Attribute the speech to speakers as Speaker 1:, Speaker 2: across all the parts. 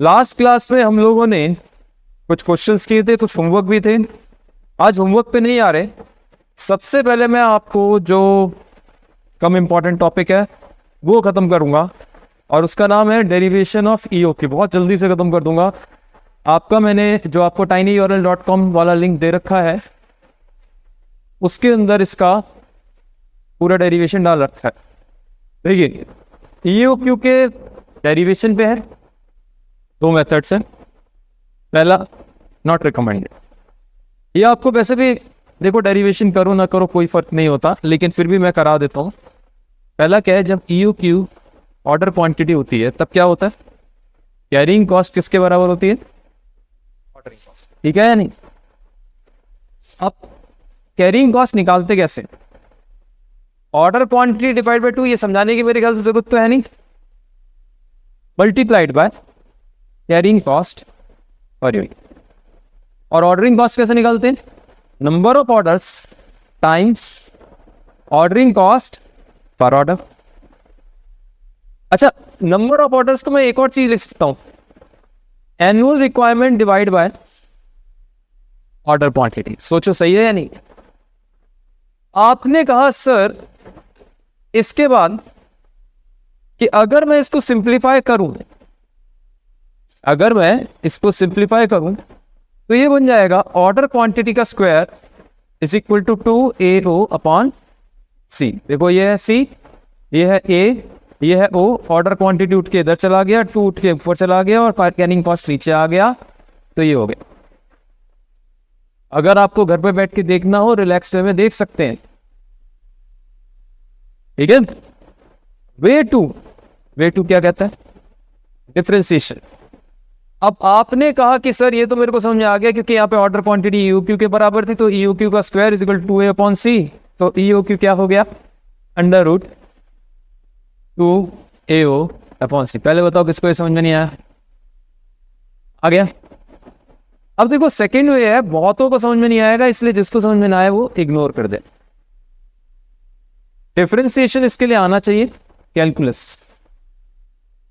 Speaker 1: Last class में हम लोगों ने कुछ क्वेश्चंस किए थे, कुछ होमवर्क भी थे। आज होमवर्क पे नहीं आ रहे। सबसे पहले मैं आपको जो कम इम्पॉर्टेंट टॉपिक है वो ख़त्म करूंगा और उसका नाम है डेरिवेशन ऑफ ईओक्यू। बहुत जल्दी से ख़त्म कर दूंगा। आपका मैंने जो आपको tinyurl.com वाला लिंक दे रखा है उसके अंदर इसका पूरा डेरिवेशन डाल रखा है। देखिए, ईओक्यू के डेरिवेशन पे है दो मेथड्स हैं। पहला नॉट रिकमेंडेड, ये आपको वैसे भी देखो डेरिवेशन करो ना करो कोई फर्क नहीं होता, लेकिन फिर भी मैं करा देता हूँ। पहला क्या है, जब ईओक्यू ऑर्डर क्वांटिटी होती है तब क्या होता है, कैरिंग कॉस्ट किसके बराबर होती है, ऑर्डरिंग कॉस्ट। ठीक है या नहीं? अब कैरिंग कॉस्ट निकालते कैसे, ऑर्डर क्वांटिटी डिवाइड बाय 2, ये समझाने की मेरे ख्याल से जरूरत तो है नहीं, multiplied by carrying cost per unit. और ऑर्डरिंग कॉस्ट कैसे निकालते हैं, number of orders times ordering cost per order. अच्छा, नंबर ऑफ ऑर्डर्स को मैं एक और चीज लिख सकता हूं, annual requirement divide by order quantity. सोचो सही है या नहीं? आपने कहा सर इसके बाद कि अगर मैं इसको सिंप्लीफाई करूं, अगर मैं इसको सिंप्लीफाई करूं तो ये बन जाएगा ऑर्डर क्वांटिटी का square is equal to 2AO upon C. देखो ये है सी, ये है ए, ये है ओ। ऑर्डर क्वांटिटी उठ के इधर चला गया, 2 उठ के ऊपर चला गया और कैरिंग कॉस्ट नीचे आ गया, तो ये हो गया। अगर आपको घर पे बैठ के देखना हो रिलैक्स वे में देख सकते हैं। ठीक है। वे टू क्या कहता है, डिफरेंशिएशन। अब आपने कहा कि सर ये तो मेरे को समझ में आ गया क्योंकि यहाँ पे ऑर्डर क्वांटिटी ईओक्यू के बराबर थी, तो ईओक्यू का square is equal to 2A upon C. तो ईओक्यू क्या हो गया, अंडर रूट 2AO अपॉन सी। पहले बताओ किसको ये समझ में नहीं आया? आ गया? अब देखो सेकेंड वे है, बहुतों को समझ में नहीं आएगा, इसलिए जिसको समझ में ना आए वो इग्नोर कर दे। डिफरेंशिएशन इसके लिए आना चाहिए कैलकुलस।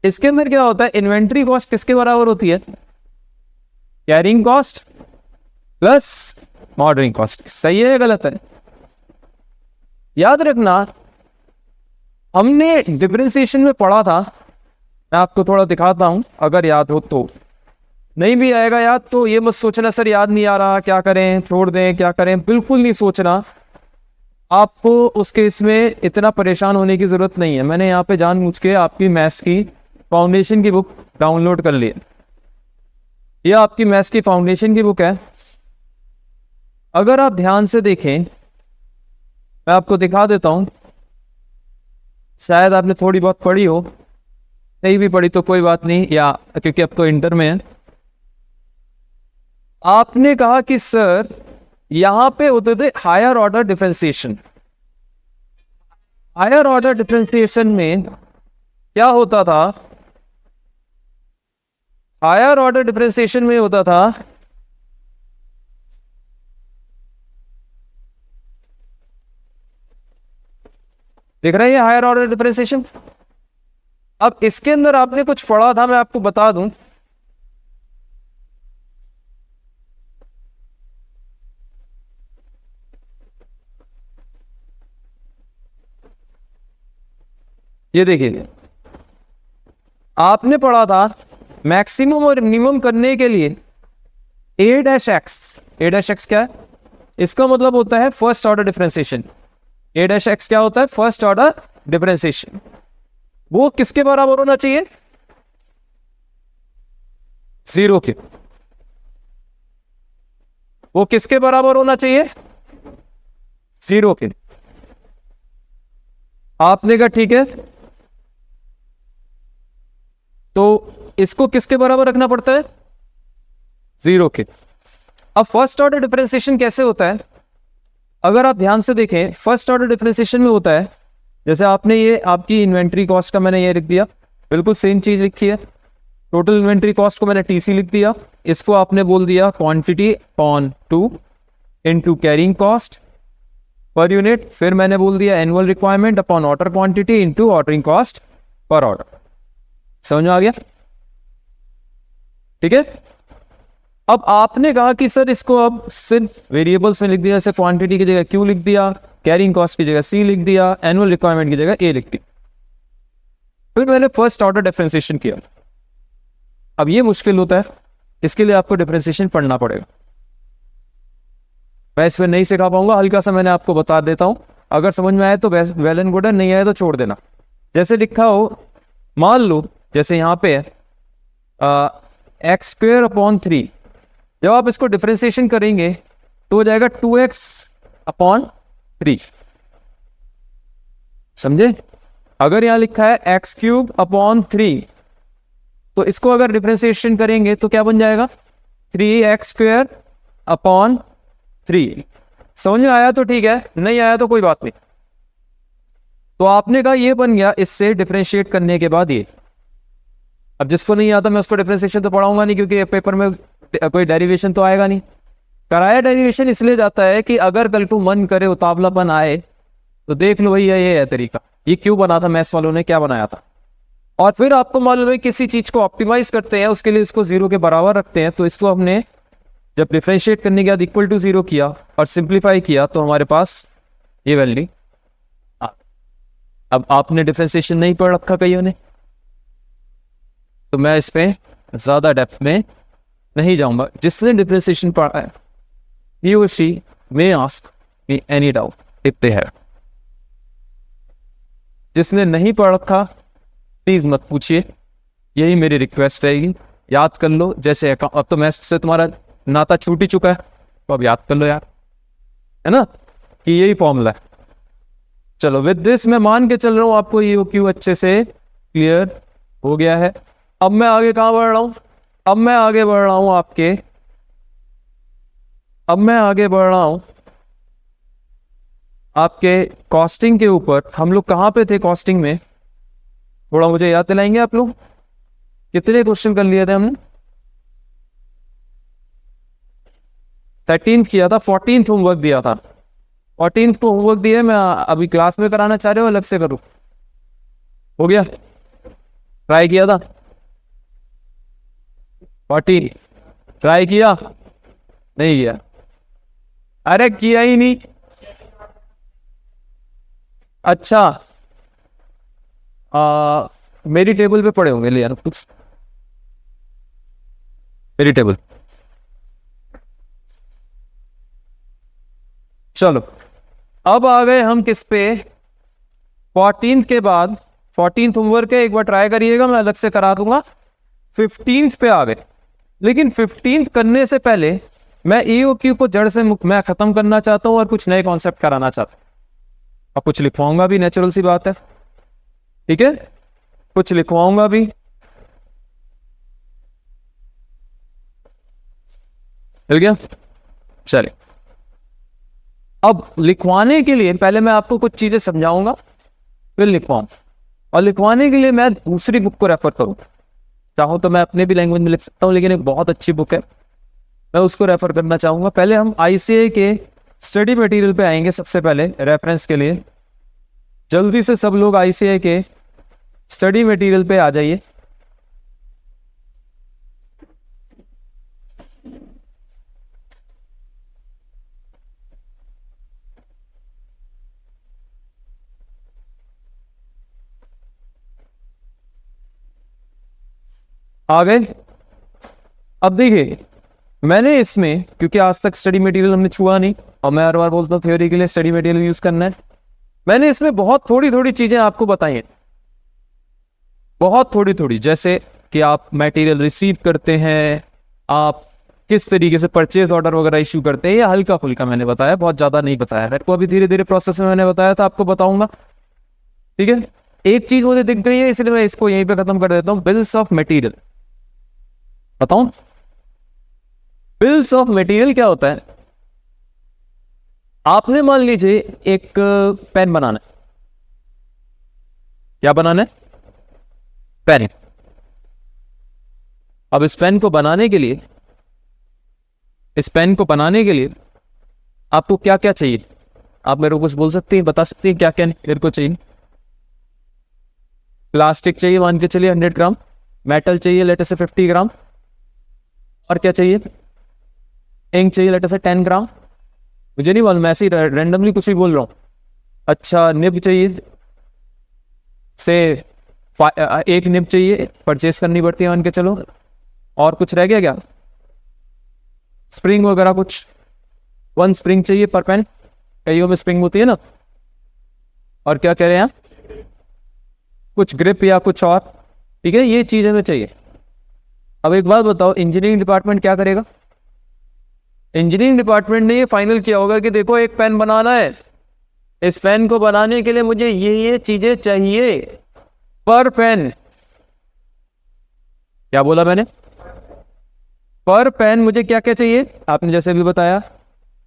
Speaker 1: इसके अंदर क्या होता है, इन्वेंट्री कॉस्ट किसके बराबर होती है, carrying cost plus ordering cost. सही है या गलत है? याद रखना, हमने डिफरेंशिएशन में पढ़ा था, मैं आपको थोड़ा दिखाता हूं अगर याद हो तो। नहीं भी आएगा याद तो ये मत सोचना सर याद नहीं आ रहा, क्या करें, छोड़ दें, क्या करें, बिल्कुल नहीं सोचना। आपको उस केस में इतना परेशान होने की जरूरत नहीं है। मैंने यहाँ पे जानबूझ के आपकी मैथ्स की फाउंडेशन की बुक डाउनलोड कर ली है। यह आपकी मैथ्स की फाउंडेशन की बुक है। अगर आप ध्यान से देखें, मैं आपको दिखा देता हूं, शायद आपने थोड़ी बहुत पढ़ी हो, नहीं भी पढ़ी तो कोई बात नहीं, या क्योंकि अब तो इंटर में है। आपने कहा कि सर यहां पे होते थे higher order differentiation. Higher order differentiation में क्या होता था, हायर ऑर्डर डिफरेंशिएशन में होता था देख रहे हैं हायर ऑर्डर डिफरेंशिएशन। अब इसके अंदर आपने कुछ पढ़ा था, मैं आपको बता दूं। ये देखिए, आपने पढ़ा था मैक्सिमम और मिनिमम करने के लिए A-X क्या है, इसका मतलब होता है फर्स्ट ऑर्डर डिफरेंशिएशन। A-X क्या होता है, फर्स्ट ऑर्डर डिफरेंशिएशन। वो किसके बराबर होना चाहिए, जीरो के। वो किसके बराबर होना चाहिए, जीरो के। आपने कहा ठीक है, तो इसको किसके बराबर रखना पड़ता है, जीरो के। अब फर्स्ट ऑर्डर डिफरेंशिएशन कैसे होता है, अगर आप ध्यान से देखें, फर्स्ट ऑर्डर डिफरेंशिएशन में होता है, जैसे आपने ये आपकी इन्वेंट्री कॉस्ट का मैंने ये लिख दिया, बिल्कुल सेम चीज लिखी है। टोटल इन्वेंट्री कॉस्ट को मैंने टीसी लिख दिया, इसको आपने बोल दिया quantity upon 2 into carrying cost per unit. फिर मैंने बोल दिया annual requirement upon order quantity into ordering cost per order. समझ में आ गया? ठीक है। अब आपने कहा कि सर इसको अब सिर्फ वेरिएबल्स में लिख दिया, जैसे क्वांटिटी की जगह क्यू लिख दिया, कैरिंग कॉस्ट की जगह सी लिख दिया, एनुअल रिक्वायरमेंट की जगह ए लिख दी। फिर मैंने फर्स्ट ऑर्डर डिफरेंशिएशन किया। अब ये मुश्किल होता है, इसके लिए आपको डिफरेंशिएशन पढ़ना पड़ेगा। मैं इस पर नहीं सिखा पाऊंगा, हल्का सा मैंने आपको बता देता हूं, अगर समझ में आए तो वेल एंड गुड है, नहीं आए तो छोड़ देना। जैसे लिखा हो, मान लो जैसे यहां पे है एक्स स्क्वेयर अपॉन 3, जब आप इसको डिफरेंशिएशन करेंगे तो हो जाएगा 2x अपॉन 3, समझे। अगर यहां लिखा है एक्स क्यूब अपॉन 3, तो इसको अगर डिफरेंशिएशन करेंगे तो क्या बन जाएगा 3x स्क्वेयर अपॉन 3। समझ में आया तो ठीक है, नहीं आया तो कोई बात नहीं। तो आपने कहा ये बन गया इससे डिफरेंशिएट करने के बाद ये। अब जिसको नहीं आता मैं उसको डिफरेंशिएशन तो पढ़ाऊंगा नहीं, क्योंकि पेपर में कोई डेरिवेशन तो आएगा नहीं। कराया डेरिवेशन इसलिए जाता है कि अगर कल को मन करे, उतावलापन आए, तो देख लो भैया ये है तरीका, ये क्यों बना था, मैथ्स वालों ने क्या बनाया था। और फिर आपको मालूम है किसी चीज को ऑप्टिमाइज करते हैं, उसके लिए इसको 0 के बराबर रखते हैं। तो इसको हमने जब डिफरेंशिएट करने के बाद इक्वल टू 0 किया और सिंप्लीफाई किया तो हमारे पास ये वैल्यू। अब आपने डिफरेंशिएशन नहीं पढ़ रखा कईयों ने, तो मैं इस पे ज्यादा डेप्थ में नहीं जाऊंगा। जिसने डिफरेंशिएशन पढ़ा है he or she may ask me any doubt if they have। जिसने नहीं पढ़ रखा प्लीज मत पूछिए, यही मेरी रिक्वेस्ट रहेगी। याद कर लो, जैसे अब तो मैथ्स से तुम्हारा नाता छूट ही चुका है, तो अब याद कर लो यार, है ना, कि यही फॉर्मूला है। चलो विद दिस मैं मान के चल रहा हूं आपको ये क्यू अच्छे से क्लियर हो गया है। अब मैं आगे कहां बढ़ रहा हूं, अब मैं आगे बढ़ रहा हूं आपके कॉस्टिंग के ऊपर। हम लोग कहां पे थे कॉस्टिंग में, थोड़ा मुझे याद दिलाएंगे आप लोग, कितने क्वेश्चन कर लिए थे हमने। 13th किया था, 14th होमवर्क दिया था। 14th को होमवर्क दिया, मैं अभी क्लास में कराना चाह रहे हो अलग से करूं, हो गया, ट्राई किया था 14, ट्राई किया नहीं किया, अरे किया ही नहीं। अच्छा मेरी टेबल पे पड़े होंगे ले यार कुछ, मेरी टेबल। चलो अब आ गए हम किस पे, 14th के बाद, 14th होमवर्क है, एक बार ट्राई करिएगा, मैं अलग से करा दूंगा। 15th पे आ गए, लेकिन 15th करने से पहले मैं EOQ को जड़ से मैं खत्म करना चाहता हूं और कुछ नए कॉन्सेप्ट कराना चाहता हूं। और कुछ लिखवाऊंगा भी, नेचुरल सी बात है, ठीक है, कुछ लिखवाऊंगा भी। मिल गया, चलिए। अब लिखवाने के लिए पहले मैं आपको कुछ चीजें समझाऊंगा, फिर लिखवाऊं। और लिखवाने के लिए मैं दूसरी बुक को रेफर करूं, चाहो तो मैं अपने भी लैंग्वेज में लिख सकता हूं, लेकिन एक बहुत अच्छी बुक है, मैं उसको रेफर करना चाहूंगा। पहले हम ICAI के स्टडी मटेरियल पे आएंगे सबसे पहले रेफरेंस के लिए। जल्दी से सब लोग ICAI के स्टडी मटेरियल पे आ जाइए। आ गए। अब देखिए मैंने इसमें, क्योंकि आज तक स्टडी मटेरियल हमने छुआ नहीं, और मैं हर बार बोलता हूँ थ्योरी के लिए स्टडी मटेरियल यूज करना है, मैंने इसमें बहुत थोड़ी थोड़ी चीजें आपको बताई हैं, बहुत थोड़ी थोड़ी। जैसे कि आप मटेरियल रिसीव करते हैं, आप किस तरीके से परचेज ऑर्डर वगैरह इश्यू करते हैं, ये हल्का फुल्का मैंने बताया, बहुत ज्यादा नहीं बताया। मेरे को अभी धीरे धीरे प्रोसेस में मैंने बताया था, आपको बताऊंगा, ठीक है। एक चीज मुझे दिख गई है, इसलिए मैं इसको यहीं पे खत्म कर देता हूं। बिल्स ऑफ मटेरियल बताऊं, बिल्स ऑफ मटेरियल क्या होता है। आपने मान लीजिए एक पेन बनाना है, क्या बनाना है, पेन। अब इस पेन को बनाने के लिए, आपको क्या क्या चाहिए, आप मेरे को कुछ बोल सकते हैं, बता सकते हैं क्या क्या मेरे को चाहिए। प्लास्टिक चाहिए मान के चलिए 100 ग्राम, मेटल चाहिए लेट से 50 ग्राम, और क्या चाहिए? इंक चाहिए, लेटर से 10 ग्राम, मुझे नहीं मालूम, ऐसे ही रैंडमली कुछ भी बोल रहा हूँ। अच्छा, निब चाहिए से 1 निब चाहिए, परचेस करनी पड़ती है मान के चलो। और कुछ रह गया क्या? स्प्रिंग वगैरह कुछ, 1 स्प्रिंग चाहिए पर पेन, कईयों में स्प्रिंग होती है ना। और क्या कह रहे हैं आप? कुछ ग्रिप या कुछ और, ठीक है, ये चीज हमें चाहिए। अब एक बात बताओ, इंजीनियरिंग डिपार्टमेंट क्या करेगा? इंजीनियरिंग डिपार्टमेंट ने ये फाइनल किया होगा कि देखो एक पेन बनाना है, इस पेन को बनाने के लिए मुझे ये चीजें चाहिए पर पेन। क्या बोला मैंने? पर पेन मुझे क्या क्या चाहिए, आपने जैसे भी बताया,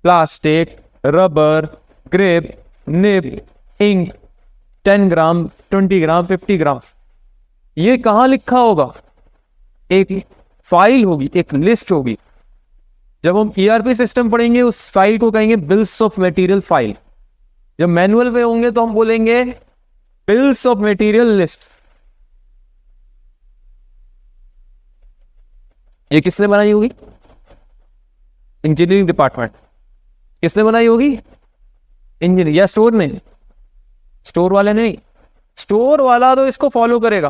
Speaker 1: plastic, rubber, grip, nib, ink, 10 gram, 20 gram, 50 gram. ये कहां लिखा होगा? एक फाइल होगी, एक लिस्ट होगी। जब हम ईआरपी सिस्टम पढ़ेंगे उस फाइल को कहेंगे बिल्स ऑफ मटेरियल फाइल। जब मैनुअल में होंगे तो हम बोलेंगे बिल्स ऑफ मटेरियल लिस्ट। ये किसने बनाई होगी? Engineering department. किसने बनाई होगी? इंजीनियर। या स्टोर ने? स्टोर वाले नहीं, स्टोर वाला तो इसको फॉलो करेगा,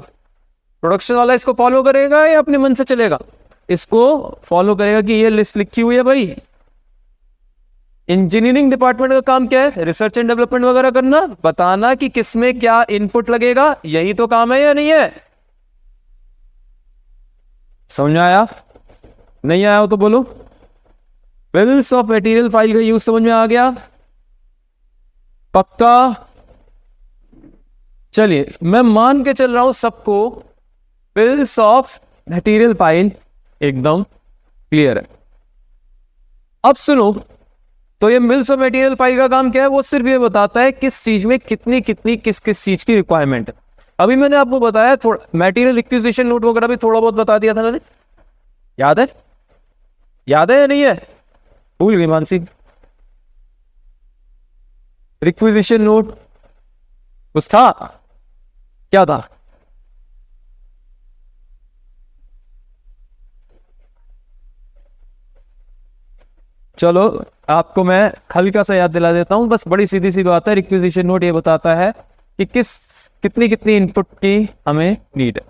Speaker 1: प्रोडक्शन वाला इसको फॉलो करेगा या अपने मन से चलेगा? इसको फॉलो करेगा कि ये लिस्ट लिखी हुई है भाई। इंजीनियरिंग डिपार्टमेंट का काम क्या है? रिसर्च एंड डेवलपमेंट वगैरह करना, बताना कि किसमें क्या इनपुट लगेगा, यही तो काम है या नहीं है? समझ में आया? नहीं आया हो तो बोलो। बिल्स ऑफ मटेरियल फाइल का यूज समझ में आ गया? पक्का? चलिए, मैं मान के चल रहा हूं सबको बिल्स ऑफ मटेरियल फाइल एकदम क्लियर है। अब सुनो, तो ये बिल्स ऑफ मटेरियल फाइल का काम क्या है? वो सिर्फ ये बताता है किस चीज में कितनी कितनी किस किस चीज की रिक्वायरमेंट है। अभी मैंने आपको बताया, थोड़ा मटेरियल रिक्विजिशन नोट वगैरह भी थोड़ा बहुत बता दिया था मैंने, याद है? याद है या नहीं है? भूल गई मानसी? रिक्विजिशन नोट कुछ था, क्या था? चलो आपको मैं हल्का सा याद दिला देता हूं, बस बड़ी सीधी सी बात है। रिक्विजिशन नोट ये बताता है कि कितनी कितनी इनपुट की हमें नीड है,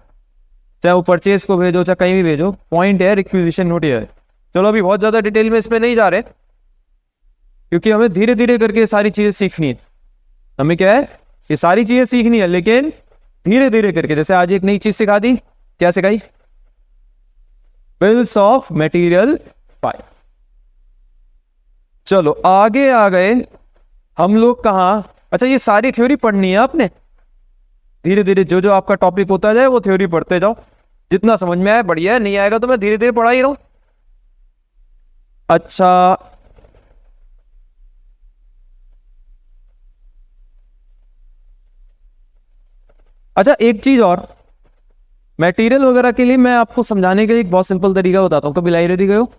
Speaker 1: चाहे वो परचेज को भेजो चाहे कहीं भी भेजो, पॉइंट है रिक्विजिशन नोट ये है। चलो अभी बहुत ज्यादा डिटेल में इसमें नहीं जा रहे, क्योंकि हमें धीरे धीरे करके ये सारी चीजें सीखनी है। हमें क्या है? ये सारी चीजें सीखनी है, लेकिन धीरे धीरे करके। जैसे आज एक नई चीज सिखा दी, क्या सिखाई? Bills of material file. चलो आगे आ गए हम लोग कहां? अच्छा, ये सारी थ्योरी पढ़नी है आपने, धीरे धीरे जो जो आपका टॉपिक होता जाए वो थ्योरी पढ़ते जाओ। जितना समझ में आया बढ़िया है, नहीं आएगा तो मैं धीरे धीरे पढ़ा ही रहा हूं। अच्छा, अच्छा एक चीज और, मटेरियल वगैरह के लिए मैं आपको समझाने के लिए एक बहुत सिंपल तरीका बताता हूं। कभी लाइब्रेरी गए हो?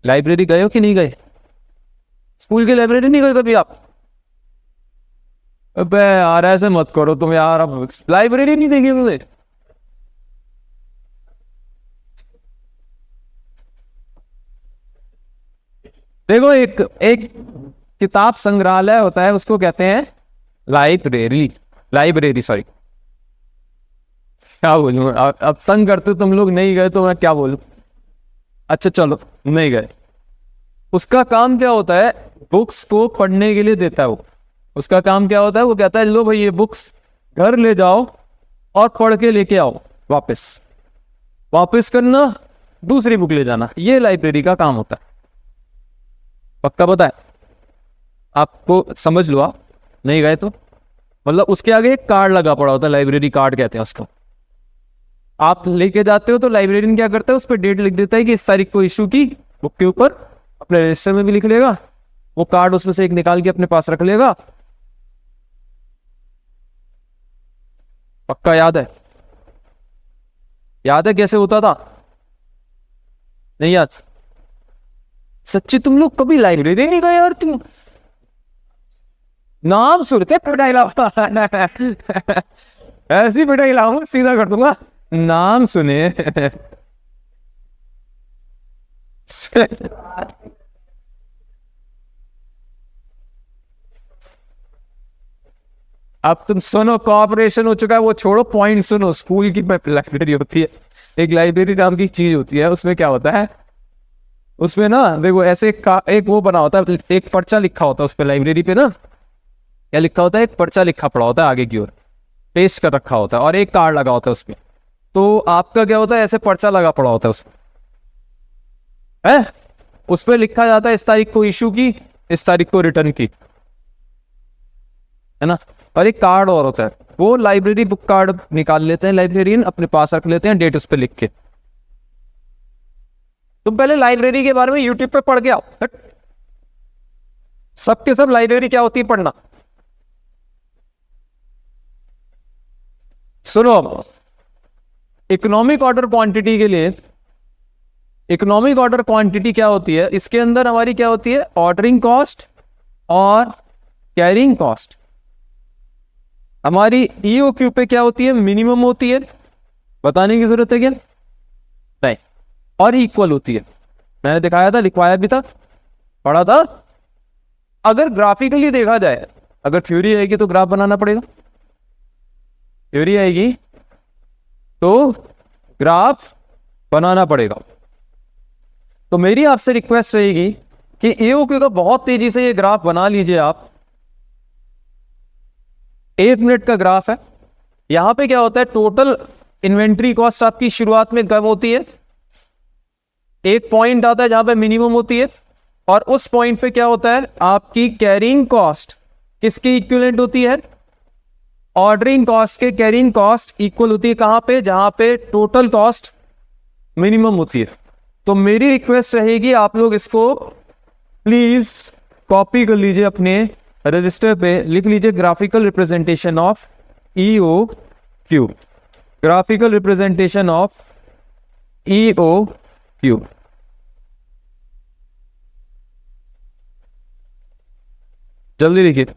Speaker 1: लाइब्रेरी गए हो कि नहीं गए? स्कूल की लाइब्रेरी नहीं गए कभी आप? अबे यार ऐसे मत करो तुम यार, अब लाइब्रेरी नहीं देखी तुमने? देखो, एक एक किताब संग्रहालय होता है, उसको कहते हैं लाइब्रेरी। लाइब्रेरी, सॉरी, क्या बोलूं, अब तंग करते तुम लोग, नहीं गए तो मैं क्या बोलूं। अच्छा चलो, नहीं गए। उसका काम क्या होता है? बुक्स को पढ़ने के लिए देता है वो। उसका काम क्या होता है? वो कहता है लो भाई ये बुक्स घर ले जाओ और पढ़ के लेके आओ, वापस वापस करना, दूसरी बुक ले जाना। ये लाइब्रेरी का काम होता है। पक्का पता है आपको? समझ लो आप, नहीं गए तो मतलब उसके आगे एक कार्ड लगा पड़ा होता है, लाइब्रेरी कार्ड कहते हैं उसको। आप लेके जाते हो तो लाइब्रेरियन क्या करता है, उस पर डेट लिख देता है कि इस तारीख को इशू की, बुक के ऊपर अपने रजिस्टर में भी लिख लेगा, वो कार्ड उसमें से एक निकाल के अपने पास रख लेगा। पक्का याद है? याद है कैसे होता था? नहीं याद? सच्ची तुम लोग कभी लाइब्रेरी नहीं गए यार? तुम नाम सुनते पिटाई लाऊंगा ऐसी पिटाई लाऊंगा, सीधा कर दूंगा। नाम सुने अब तुम सुनो, कॉपरेशन हो चुका है, वो छोड़ो, पॉइंट सुनो। स्कूल की लाइब्रेरी होती है, एक लाइब्रेरी नाम की चीज होती है, उसमें क्या होता है, उसमें ना देखो ऐसे एक वो बना होता है, एक पर्चा लिखा होता है उस पे, लाइब्रेरी पे ना क्या लिखा होता है, एक पर्चा लिखा पड़ा होता है आगे की ओर, पेस्ट कर रखा होता है, और एक कार्ड लगा होता है उसमें। तो आपका क्या होता है, ऐसे पर्चा लगा पड़ा होता है उसमें, है उस पे लिखा जाता है इस तारीख को इशू की, इस तारीख को रिटर्न की, है ना। और एक कार्ड और होता है, वो लाइब्रेरी बुक कार्ड निकाल लेते हैं लाइब्रेरियन, अपने पास रख लेते हैं, डेट उस पर लिख के। तुम पहले लाइब्रेरी के बारे में यूट्यूब पे पढ़ के आओ, सबके सब लाइब्रेरी क्या होती है पढ़ना। सुनो, इकोनॉमिक ऑर्डर क्वांटिटी के लिए, इकोनॉमिक ऑर्डर क्वांटिटी क्या होती है, इसके अंदर हमारी क्या होती है, ऑर्डरिंग कॉस्ट और कैरिंग कॉस्ट। हमारी ईओक्यू पे क्या होती है, मिनिमम होती है, बताने की जरूरत है क्या, नहीं, और इक्वल होती है। मैंने दिखाया था, लिखवाया भी था, पढ़ा था। अगर ग्राफिकली देखा जाए, अगर थ्योरी आएगी तो ग्राफ बनाना पड़ेगा, थ्योरी आएगी तो ग्राफ बनाना पड़ेगा। तो मेरी आपसे रिक्वेस्ट रहेगी कि ईओक्यू का बहुत तेजी से ये ग्राफ बना लीजिए आप। 1 मिनट का ग्राफ है। यहां पे क्या होता है, टोटल इन्वेंट्री कॉस्ट आपकी शुरुआत में कम होती है, एक पॉइंट आता है जहां पे मिनिमम होती है, और उस पॉइंट पे क्या होता है, आपकी कैरिंग कॉस्ट किसकी इक्विवेलेंट होती है, ऑर्डरिंग कॉस्ट के कैरिंग कॉस्ट इक्वल होती है, कहां पे, जहां पे टोटल कॉस्ट मिनिमम होती है। तो मेरी रिक्वेस्ट रहेगी, आप लोग इसको प्लीज कॉपी कर लीजिए, अपने रजिस्टर पे लिख लीजिए, graphical representation of EOQ, graphical representation of EOQ. जल्दी लिखिए।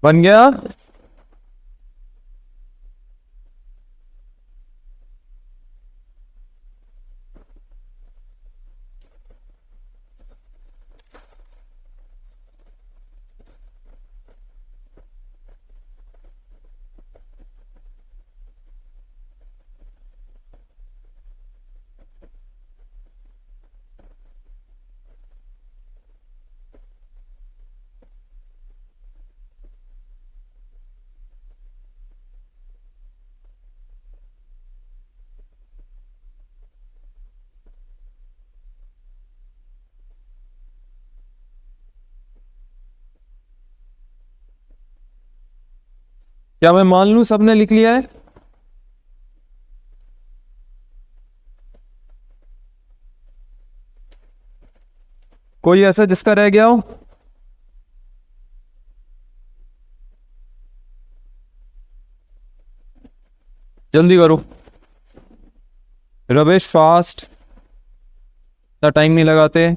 Speaker 1: बन गया? क्या मैं मान लूं सबने लिख लिया है? कोई ऐसा जिसका रह गया हो? जल्दी करो, रवेश फास्ट, टाइम नहीं लगाते।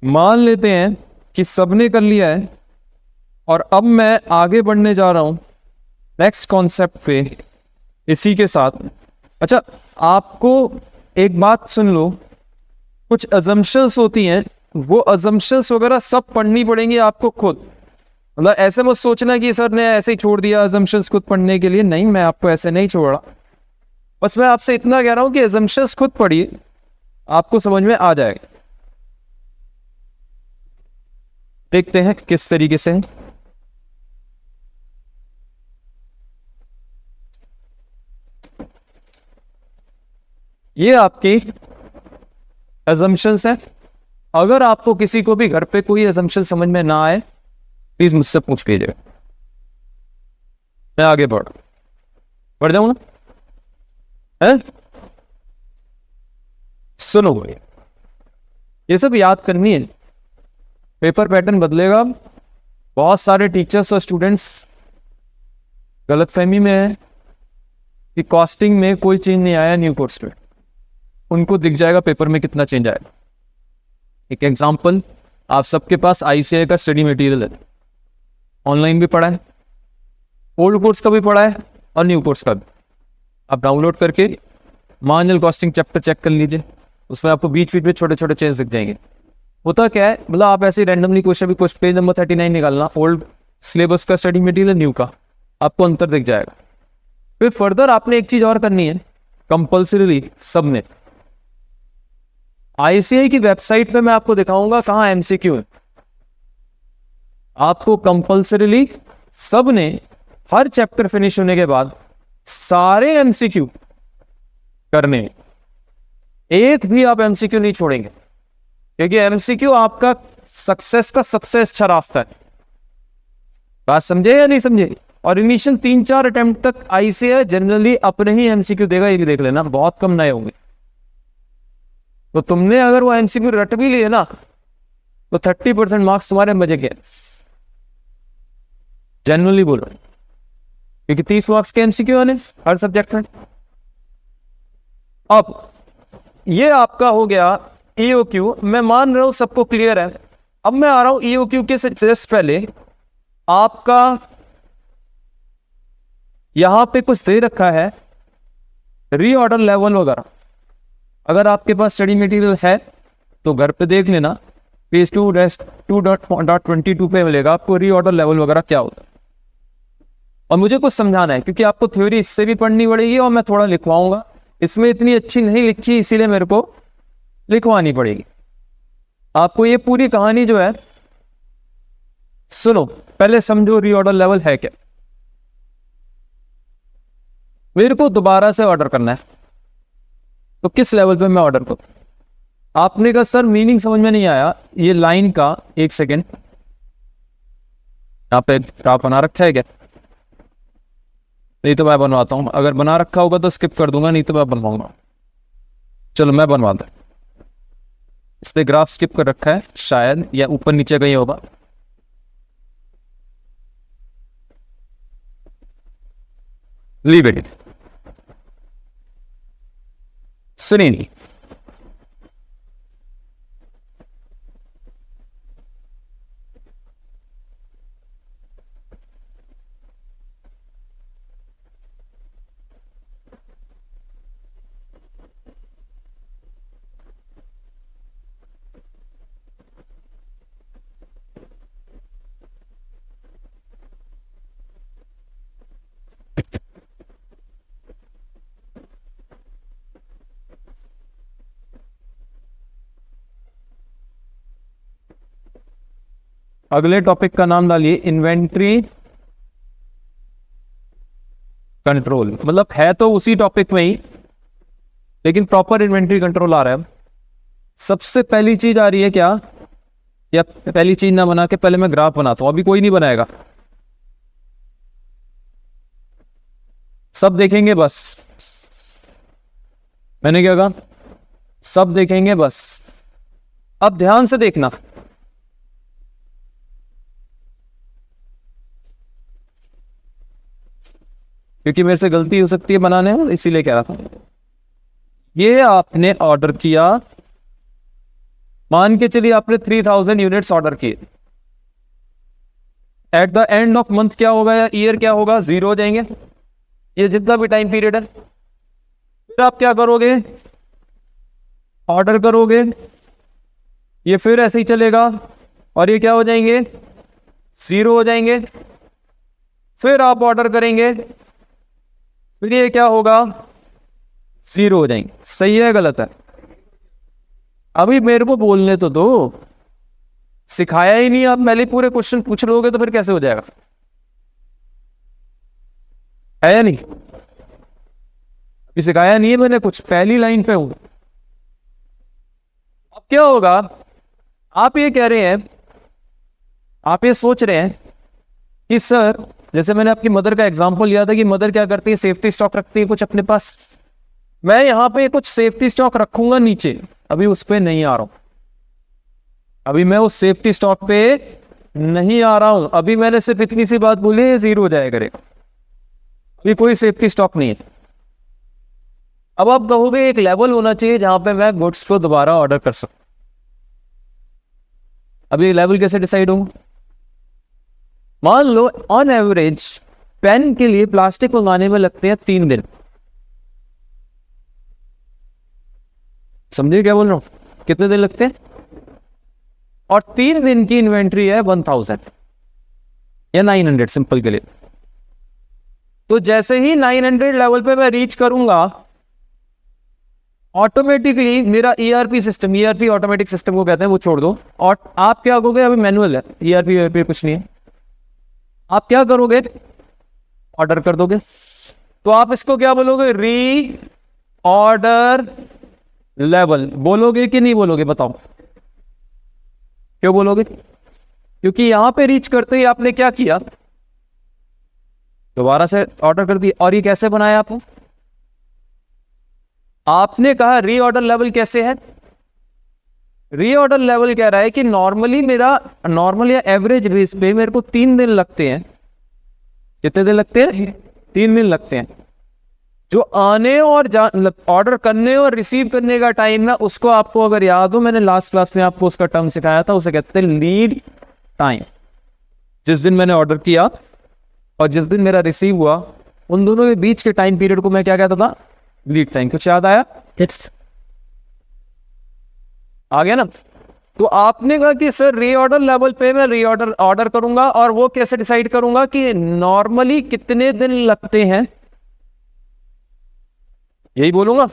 Speaker 1: मान लेते हैं कि सबने कर लिया है और अब मैं आगे बढ़ने जा रहा हूं नेक्स्ट कॉन्सेप्ट पे इसी के साथ। अच्छा, आपको एक बात सुन लो, कुछ अजम्पशंस होती हैं, वो अजम्पशंस वगैरह सब पढ़नी पड़ेंगी आपको खुद। मतलब ऐसे मत सोचना कि सर ने ऐसे ही छोड़ दिया अजम्पशंस खुद पढ़ने के लिए, नहीं, मैं आपको ऐसे नहीं छोड़ा। बस मैं आपसे इतना कह रहा हूं कि अजम्पशंस खुद पढ़िए, आपको समझ में आ जाएगा। देखते हैं किस तरीके से। ये आपकी assumptions है। अगर आपको किसी को भी घर पे कोई assumption समझ में ना आए, प्लीज मुझसे पूछ लीजिए, मैं आगे बढ़ जाऊंगा। है? सुनो, ये सब याद करनी है, पेपर पैटर्न बदलेगा। बहुत सारे टीचर्स और स्टूडेंट्स गलतफहमी में है कि कॉस्टिंग में कोई चेंज नहीं आया न्यू कोर्स में, उनको दिख जाएगा पेपर में कितना चेंज आएगा। एक एग्जांपल, आप सबके पास आईसीआई का स्टडी मटेरियल है, ऑनलाइन भी पढ़ा है, ओल्ड कोर्स का भी पढ़ा है और न्यू कोर्स का भी। आप डाउनलोड करके मार्जिनल कॉस्टिंग चैप्टर चेक कर लीजिए, उसमें आपको बीच बीच में छोटे छोटे चेंज दिख जाएंगे। होता क्या है, मतलब आप ऐसे रैंडमली क्वेश्चन भी कुछ पेज नंबर 39 निकालना, ओल्ड सिलेबस का स्टडी मटेरियल, न्यू का, आपको अंतर दिख जाएगा। फिर फर्दर आपने एक चीज और करनी है, कंपल्सरीली सबने आईसीआई की वेबसाइट पे मैं आपको दिखाऊंगा कहां एमसीक्यू है। आपको कंपल्सरीली सबने हर चैप्टर फिनिश होने के बाद सारे एमसीक्यू करने, एक भी आप एमसीक्यू नहीं छोड़ेंगे, क्योंकि एमसीक्यू आपका सक्सेस का सबसे अच्छा रास्ता है। बात समझे या नहीं समझे? और इनिशियल 3-4 अटेम्प्ट तक आईसीआई जनरली अपने ही एमसीक्यू देगा, ये भी देख लेना, बहुत कम नए होंगे। तो तुमने अगर वो एमसीक्यू रट भी लिए ना, तो 30% मार्क्स तुम्हारे मजे के, जनरली बोलो, क्योंकि 30 मार्क्स के एमसीक्यू आने हर सब्जेक्ट में। अब ये आपका हो गया ईओक्यू, मैं मान रहा हूं सबको क्लियर है। अब मैं आ रहा हूं ईओक्यू के जस्ट पहले, आपका यहां पे कुछ दे रखा है रीऑर्डर लेवल वगैरह। अगर आपके पास स्टडी मटेरियल है तो घर पे देख लेना, पेज 2-2.22 पे मिलेगा आपको रीऑर्डर लेवल वगैरह क्या होता है। और मुझे कुछ समझाना है, क्योंकि आपको थ्योरी इससे भी पढ़नी पड़ेगी और मैं थोड़ा लिखवाऊंगा, इसमें इतनी अच्छी नहीं लिखी इसीलिए मेरे को लिखवानी पड़ेगी। आपको ये पूरी कहानी जो है, सुनो, पहले समझो रीऑर्डर लेवल है क्या। मेरे को दोबारा से ऑर्डर करना है, तो किस लेवल पे मैं ऑर्डर करूं? आपने कहा सर मीनिंग समझ में नहीं आया, ये लाइन का, एक सेकेंड, यहां पे ग्राफ बना रखा है क्या? नहीं तो मैं बनवाता हूं, अगर बना रखा होगा तो स्किप कर दूंगा, नहीं तो मैं बनवाऊंगा। चलो मैं बनवाता हूं। इस पे ग्राफ स्किप कर रखा है शायद, या ऊपर नीचे कहीं होगा, लीव इट। सुनिए, अगले टॉपिक का नाम डालिए इन्वेंट्री कंट्रोल। मतलब है तो उसी टॉपिक में ही, लेकिन प्रॉपर इन्वेंट्री कंट्रोल आ रहा है। सबसे पहली चीज आ रही है क्या, या पहली चीज ना बना के पहले मैं ग्राफ बनाता हूं, अभी कोई नहीं बनाएगा, सब देखेंगे बस। मैंने क्या कहा, सब देखेंगे बस। अब ध्यान से देखना, क्योंकि मेरे से गलती हो सकती है बनाने में, इसीलिए कह रहा था। ये आपने ऑर्डर किया, मान के चलिए आपने 3000 यूनिट्स ऑर्डर किए। At the end of month क्या होगा या ईयर क्या होगा, 0 हो जाएंगे, ये जितना भी टाइम पीरियड है। फिर आप क्या करोगे, ऑर्डर करोगे, ये फिर ऐसे ही चलेगा और ये क्या हो जाएंगे, 0 हो जाएंगे। फिर आप ऑर्डर करेंगे, फिर ये क्या होगा, 0 हो जाएंगे। सही है गलत है, अभी मेरे को बोलने तो दो, सिखाया ही नहीं। आप पहले पूरे क्वेश्चन पूछ लोगे तो फिर कैसे हो जाएगा, है या नहीं। अभी सिखाया नहीं है मैंने कुछ, पहली लाइन पे हूं। अब क्या होगा, आप ये कह रहे हैं, आप ये सोच रहे हैं कि सर, जैसे मैंने आपकी मदर का एग्जांपल लिया था कि मदर क्या करती है, सेफ्टी स्टॉक रखती है कुछ अपने पास। मैं यहां पे कुछ सेफ्टी स्टॉक रखूंगा नीचे, अभी उस पे नहीं आ रहा हूं, अभी मैं उस सेफ्टी स्टॉक पे नहीं आ रहा हूं। अभी मैंने सिर्फ इतनी सी बात बोली है, 0 हो जाया करेगा, अभी कोई सेफ्टी स्टॉक नहीं है। अब आप कहोगे एक लेवल होना चाहिए जहां पे मैं गुड्स को दोबारा ऑर्डर कर सकूं। अभी लेवल कैसे डिसाइड होगा, मान लो ऑन एवरेज पेन के लिए प्लास्टिक मंगाने में लगते हैं 3 दिन। समझिए क्या बोल रहा हूं, कितने दिन लगते हैं, और 3 दिन की इन्वेंट्री है 1000 या 900 सिंपल के लिए। तो जैसे ही 900 लेवल पे मैं रीच करूंगा, ऑटोमेटिकली मेरा ERP system, ERP automatic system को कहते हैं, वो छोड़ दो, और आप क्या करोगे, अभी मैनुअल है, ईआरपी कुछ नहीं है, आप क्या करोगे, ऑर्डर कर दोगे। तो आप इसको क्या बोलोगे, री ऑर्डर लेवल बोलोगे कि नहीं बोलोगे, बताओ क्यों बोलोगे, क्योंकि यहां पे रीच करते ही आपने क्या किया, दोबारा से ऑर्डर कर दिया। और ये कैसे बनाया आपने, आपने कहा रीऑर्डर लेवल कैसे है, रीऑर्डर लेवल कह रहा है कि नॉर्मली मेरा, नॉर्मल या एवरेज बेस पे मेरे को 3 दिन लगते हैं। कितने दिन लगते हैं, 3 दिन लगते हैं। जो आने और ऑर्डर करने और रिसीव करने का टाइम ना, उसको आपको अगर याद हो, मैंने लास्ट क्लास में आपको उसका टर्म सिखाया था, उसे कहते हैं लीड टाइम। जिस दिन मैंने ऑर्डर किया और जिस दिन मेरा रिसीव हुआ, उन दोनों के बीच के टाइम पीरियड को मैं क्या कहता था, लीड टाइम। कुछ याद आया, आ गया ना। तो आपने कहा कि सर रीऑर्डर लेवल पे मैं रीऑर्डर ऑर्डर करूंगा, और वो कैसे डिसाइड करूंगा कि नॉर्मली कितने दिन लगते हैं, यही बोलूंगा।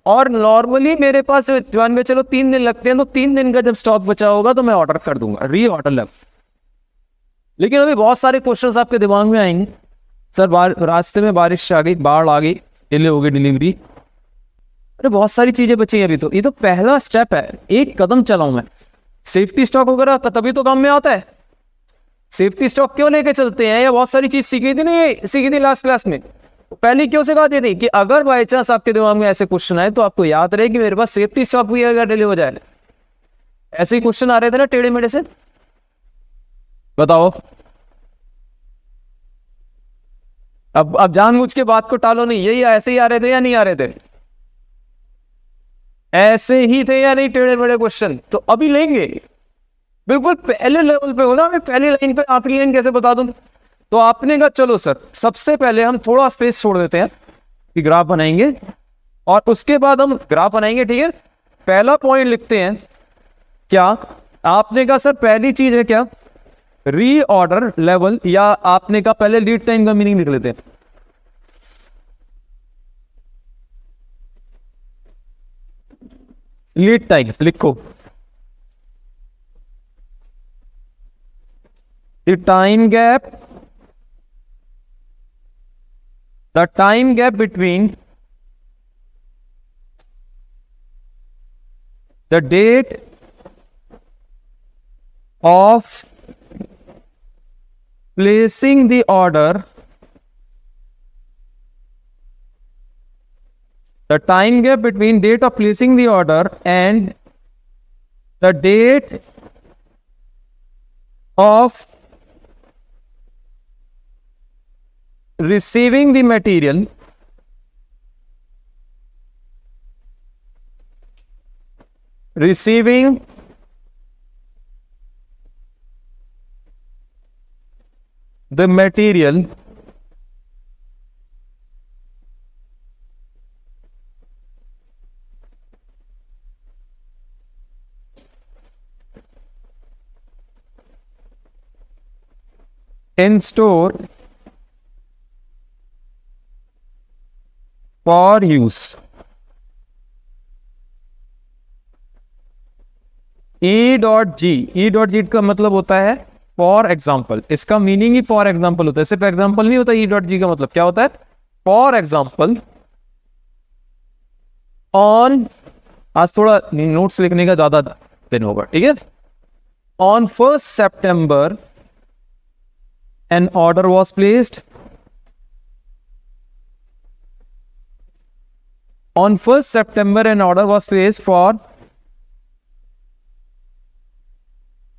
Speaker 1: और नॉर्मली मेरे पास ध्यान में चलो 3 दिन लगते हैं, तो 3 दिन का जब स्टॉक बचा होगा तो मैं ऑर्डर कर दूंगा, रीऑर्डर लेवल। लेकिन अभी बहुत सारे क्वेश्चंस आपके दिमाग में आएंगे, सर रास्ते में बारिश आ गई, बाढ़ आ गई, डिले हो गई डिलीवरी, अरे बहुत सारी चीजें बची हैं अभी। तो ये तो पहला स्टेप है, एक कदम चलाऊं मैं। सेफ्टी स्टॉक वगैरह तभी तो काम में आता है। सेफ्टी स्टॉक क्यों लेके चलते हैं, या बहुत सारी चीज सीखी थी ना, ये सीखी थी लास्ट क्लास में। पहले क्यों सिखाती थी कि अगर बाई चांस आपके दिमाग में ऐसे क्वेश्चन आए तो आपको याद रहे कि मेरे पास सेफ्टी स्टॉक भी अगर डिले हो जाए। ऐसे ही क्वेश्चन आ रहे थे ना टेढ़े मेढ़े से, बताओ अब जानबूझ के बात को टालो नहीं, यही ऐसे ही आ रहे थे या नहीं आ रहे थे? ऐसे ही थे या नहीं टेढ़े बड़े क्वेश्चन? तो अभी लेंगे, बिल्कुल पहले लेवल पे हो ना, मैं पहली लाइन पे आखिरी लाइन कैसे बता दूं? तो आपने कहा चलो सर सबसे पहले हम थोड़ा स्पेस छोड़ देते हैं कि ग्राफ बनाएंगे, और उसके बाद हम ग्राफ बनाएंगे, ठीक है? पहला पॉइंट लिखते हैं क्या? आपने कहा सर पहली चीज है क्या? रीऑर्डर लेवल, या आपने कहा पहले लीड टाइम का मीनिंग लिख लेते हैं। लीड टाइम लिखो, the time gap, the time gap between the date of placing the order, the time gap between date of placing the order and the date of receiving the material, receiving the material in store for use. E.G का मतलब होता है for example, इसका meaning he for example होता है, सिर्फ example नहीं होता। E.G का मतलब क्या होता है? फॉर एग्जाम्पल ऑन, आज थोड़ा नोट्स लिखने का ज्यादा दिन होगा, ठीक है? On 1st September an order was placed, on 1st September an order was placed for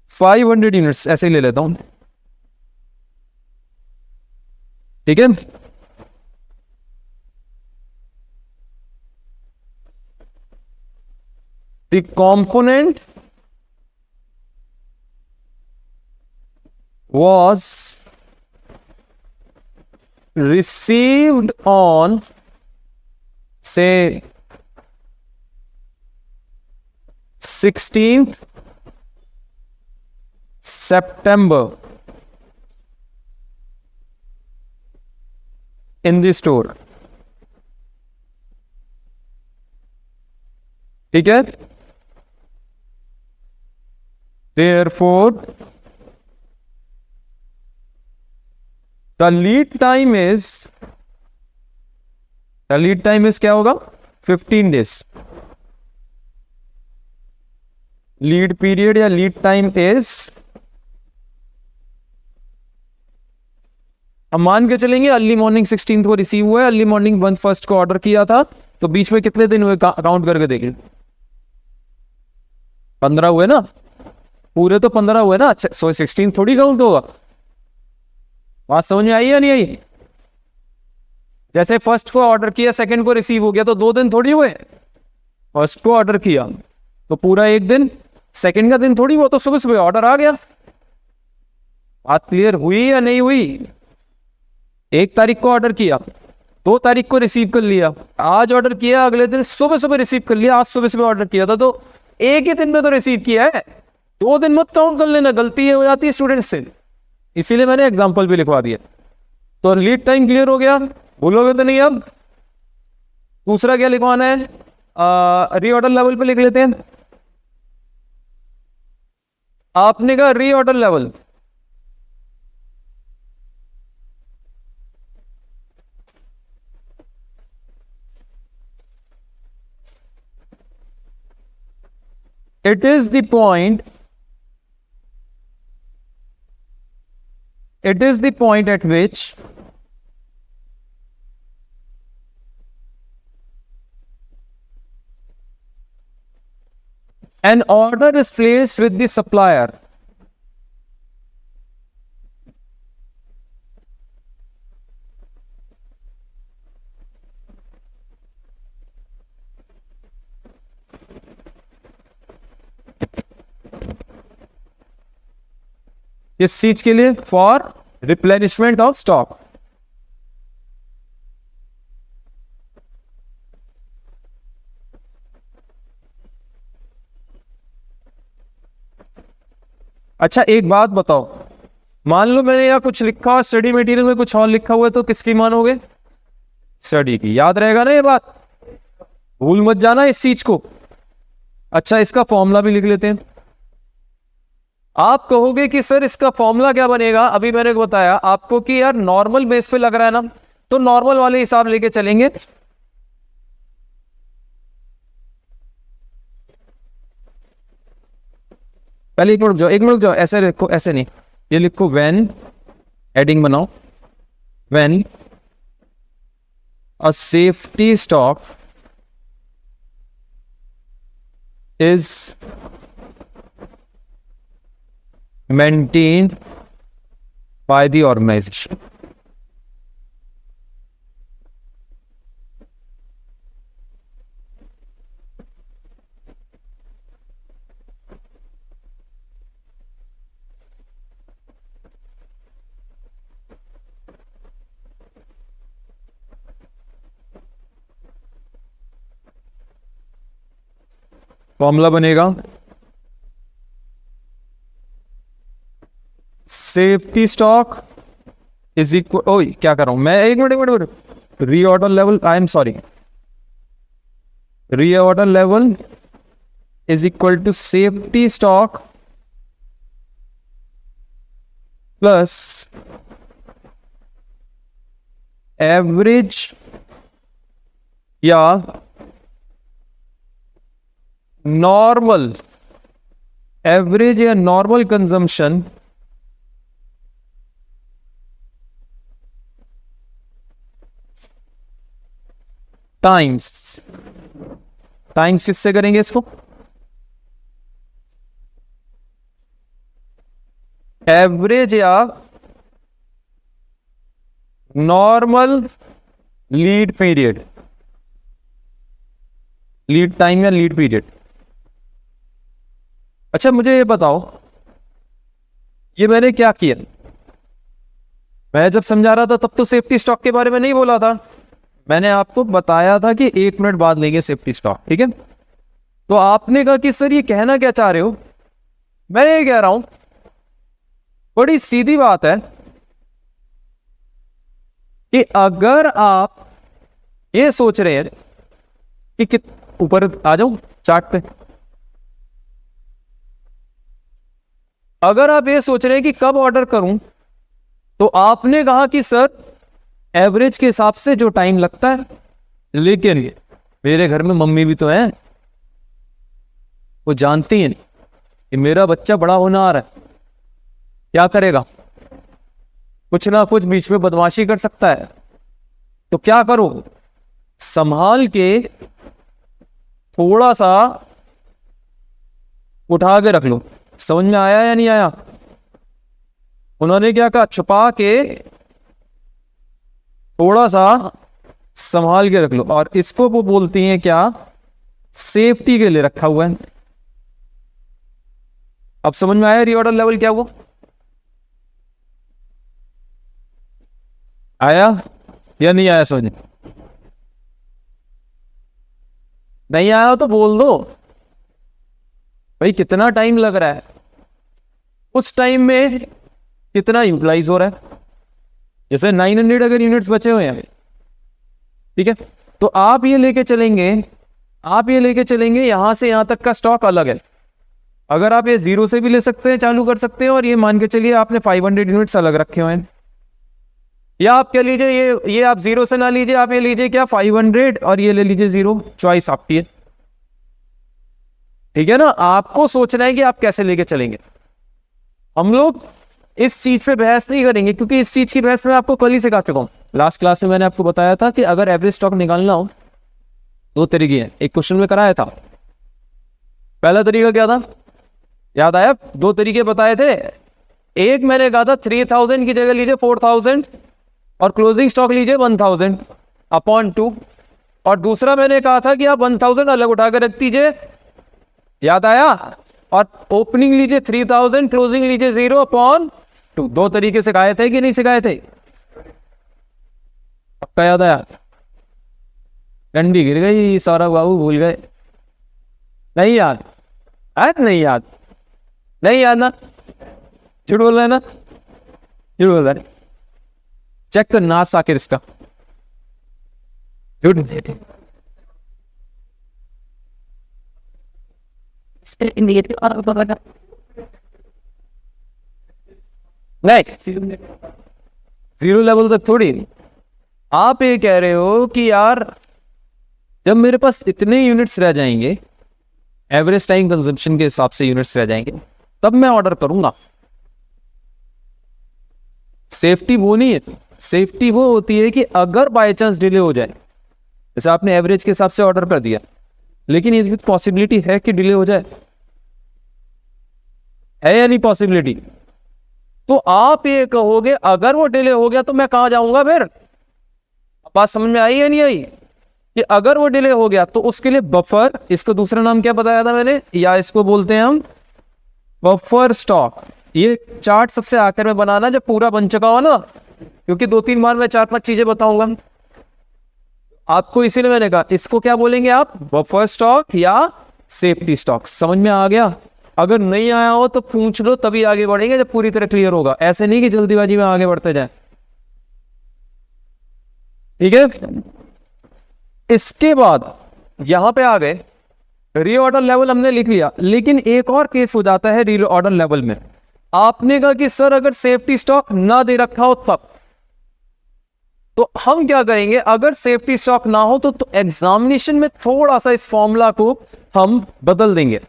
Speaker 1: 500 units, ऐसे ही ले लेता हूं, ठीक है? The component was received on, say, 16th September in the store, ठीक है? Therefore the lead time is क्या होगा? 15 days. लीड पीरियड या लीड टाइम इज, हम मान के चलेंगे अर्ली मॉर्निंग 16th को रिसीव हुआ है, अर्ली मॉर्निंग 1st को ऑर्डर किया था, तो बीच में कितने दिन हुए काउंट करके देखिए, 15 हुए ना, पूरे तो 15 हुए ना। अच्छा, 16 थोड़ी काउंट होगा। बात समझ में आई या नहीं आई? जैसे 1st को ऑर्डर किया, 2nd को रिसीव हो गया, तो 2 दिन थोड़ी हुए। 1st को ऑर्डर किया तो पूरा 1 दिन, 2nd का दिन थोड़ी, वो तो सुबह सुबह ऑर्डर आ गया। बात क्लियर हुई या नहीं हुई? 1 तारीख को ऑर्डर किया, 2 तारीख को रिसीव कर लिया, आज ऑर्डर किया, अगले दिन सुबह सुबह रिसीव कर लिया, आज सुबह सुबह ऑर्डर किया था, तो एक ही दिन में तो रिसीव किया है, 2 दिन मत काउंट कर लेना, गलती हो जाती है स्टूडेंट से, इसीलिए मैंने एग्जाम्पल भी लिखवा दिया। तो लीड टाइम क्लियर हो गया, भूलोगे तो नहीं। अब दूसरा क्या लिखवाना है? रीऑर्डर लेवल पे लिख लेते हैं। आपने कहा reorder level, it is the point at which an order is placed with the supplier किस चीज के लिए? For replenishment of stock. अच्छा एक बात बताओ, मान लो मैंने यहाँ कुछ लिखा, स्टडी मटेरियल में कुछ और लिखा हुआ है, तो किसकी मानोगे? स्टडी की। याद रहेगा ना ये बात, भूल मत जाना इस चीज को। अच्छा इसका फॉर्मूला भी लिख लेते हैं। आप कहोगे कि सर इसका फॉर्मूला क्या बनेगा? अभी मैंने बताया आपको कि यार नॉर्मल बेस पे लग रहा है ना, तो नॉर्मल वाले हिसाब लेके चलेंगे। पहले एक मिनट रुक जाओ, ऐसे लिखो, ऐसे नहीं, ये लिखो व्हेन, एडिंग बनाओ, when a safety stock is maintained by the organization। Formula बनेगा सेफ्टी स्टॉक इज इक्वल, ओ क्या कर रहा हूं मैं, एक minute, reorder level, I am sorry, reorder level is equal to safety stock plus average या नॉर्मल, एवरेज या नॉर्मल कंजम्पशन टाइम्स, टाइम्स किससे करेंगे इसको? एवरेज या normal lead period, lead time या लीड पीरियड। अच्छा मुझे ये बताओ, ये मैंने क्या किया? मैं जब समझा रहा था तब तो सेफ्टी स्टॉक के बारे में नहीं बोला था, मैंने आपको बताया था कि 1 मिनट बाद लेंगे सेफ्टी स्टॉक, ठीक है? तो आपने कहा कि सर ये कहना क्या चाह रहे हो? मैं ये कह रहा हूं, बड़ी सीधी बात है कि अगर आप ये सोच रहे हैं कि ऊपर आ जाऊं चार्ट पे, अगर आप ये सोच रहे हैं कि कब ऑर्डर करूं, तो आपने कहा कि सर एवरेज के हिसाब से जो टाइम लगता है, लेकिन मेरे घर में मम्मी भी तो है, वो जानती है कि मेरा बच्चा बड़ा होनहार है, क्या करेगा? कुछ ना कुछ बीच में बदमाशी कर सकता है, तो क्या करो? संभाल के थोड़ा सा उठा के रख लो। समझ में आया या नहीं आया? उन्होंने क्या कहा? छुपा के थोड़ा सा संभाल के रख लो, और इसको वो बोलती हैं क्या? सेफ्टी के लिए रखा हुआ है। अब समझ में आया रीऑर्डर लेवल क्या हुआ? आया या नहीं आया समझ? नहीं आया तो बोल दो भाई, कितना टाइम लग रहा है, उस टाइम में कितना यूटिलाइज हो रहा है। जैसे 900 अगर यूनिट्स बचे हुए हैं, ठीक है, तो आप ये लेके चलेंगे, यहां से यहां तक का स्टॉक अलग है। अगर आप ये 0 से भी ले सकते हैं, चालू कर सकते हैं, और ये मान के चलिए आपने 500 यूनिट्स अलग रखे हुए हैं, या आप क्या लीजिए, ये आप 0 से ना लीजिए, आप ये लीजिए क्या 500 और ये ले लीजिए 0, चॉइस आपकी है, ठीक है ना? आपको सोचना है कि आप कैसे लेके चलेंगे। हम लोग इस चीज पे बहस नहीं करेंगे, क्योंकि इस चीज की बहस में आपको कल ही सिखा चुका हूं। लास्ट क्लास में मैंने आपको बताया था कि अगर एवरेज स्टॉक निकालना हो 2 तरीके हैं, एक क्वेश्चन में कराया था। पहला तरीका क्या था, याद आया? 2 तरीके बताए थे। एक मैंने कहा था 3000 की जगह लीजिए 4000 और क्लोजिंग स्टॉक लीजिए 1000 अपॉन 2, और दूसरा मैंने कहा था कि आप 1000 अलग उठाकर रख दीजिए, याद आया? और ओपनिंग लीजिए 3000, क्लोजिंग लीजिए 0 अपॉन F2 दो तरीके सिखाए थे कि नहीं सिखाए थे? पक्का याद आया? डंडी गिर गई, सौरभ बाबू भूल गए? नहीं याद? आज नहीं याद? नहीं याद ना? झूठ बोल रहा है ना? झूठ बोल रहा है? चेक कर नाथ साकिर इसका झूठ। नहीं, जीरो लेवल तक थोड़ी। आप ये कह रहे हो कि यार जब मेरे पास इतने यूनिट्स रह जाएंगे, एवरेज टाइम कंजम्पशन के हिसाब से यूनिट्स रह जाएंगे, तब मैं ऑर्डर करूंगा। सेफ्टी वो नहीं है, सेफ्टी वो होती है कि अगर बाय चांस डिले हो जाए, जैसे आपने एवरेज के हिसाब से ऑर्डर कर दिया, लेकिन इसमें पॉसिबिलिटी है कि डिले हो जाए, है या नहीं पॉसिबिलिटी? तो आप ये कहोगे अगर वो डिले हो गया तो मैं कहां जाऊंगा फिर? बात समझ में आई या नहीं आई? कि अगर वो डिले हो गया तो उसके लिए बफर, इसका दूसरा नाम क्या बताया था मैंने, या इसको बोलते हैं हम बफर स्टॉक। ये चार्ट सबसे आखिर में बनाना जब पूरा बन चुका हो ना, क्योंकि 2-3 बार मैं 4-5 चीजें बताऊंगा आपको, इसीलिए मैंने कहा इसको क्या बोलेंगे आप, बफर स्टॉक या सेफ्टी स्टॉक। समझ में आ गया? अगर नहीं आया हो तो पूछ लो, तभी आगे बढ़ेंगे जब पूरी तरह क्लियर होगा। ऐसे नहीं कि जल्दीबाजी में आगे बढ़ते जाए, ठीक है? इसके बाद यहां पे आ गए, रीऑर्डर लेवल हमने लिख लिया, लेकिन एक और केस हो जाता है रीऑर्डर लेवल में। आपने कहा कि सर अगर सेफ्टी स्टॉक ना दे रखा हो तब, तो हम क्या करेंगे, अगर सेफ्टी स्टॉक ना हो तो एग्जामिनेशन में थोड़ा सा इस फॉर्मूला को हम बदल देंगे।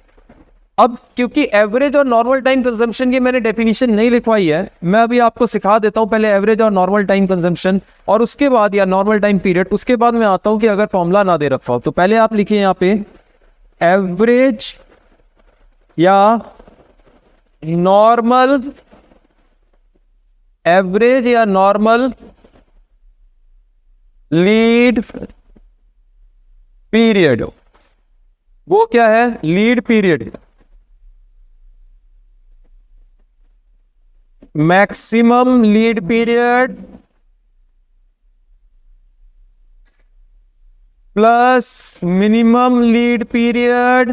Speaker 1: अब क्योंकि एवरेज और नॉर्मल टाइम कंजम्पशन की मैंने डेफिनेशन नहीं लिखवाई है, मैं अभी आपको सिखा देता हूं पहले एवरेज और नॉर्मल टाइम कंजम्पशन, और उसके बाद या नॉर्मल टाइम पीरियड, उसके बाद मैं आता हूं कि अगर फॉर्मूला ना दे रखा हो। तो पहले आप लिखिए यहां पे एवरेज या नॉर्मल, एवरेज या नॉर्मल लीड पीरियड। वो क्या है? Lead period. Maximum lead period plus minimum lead period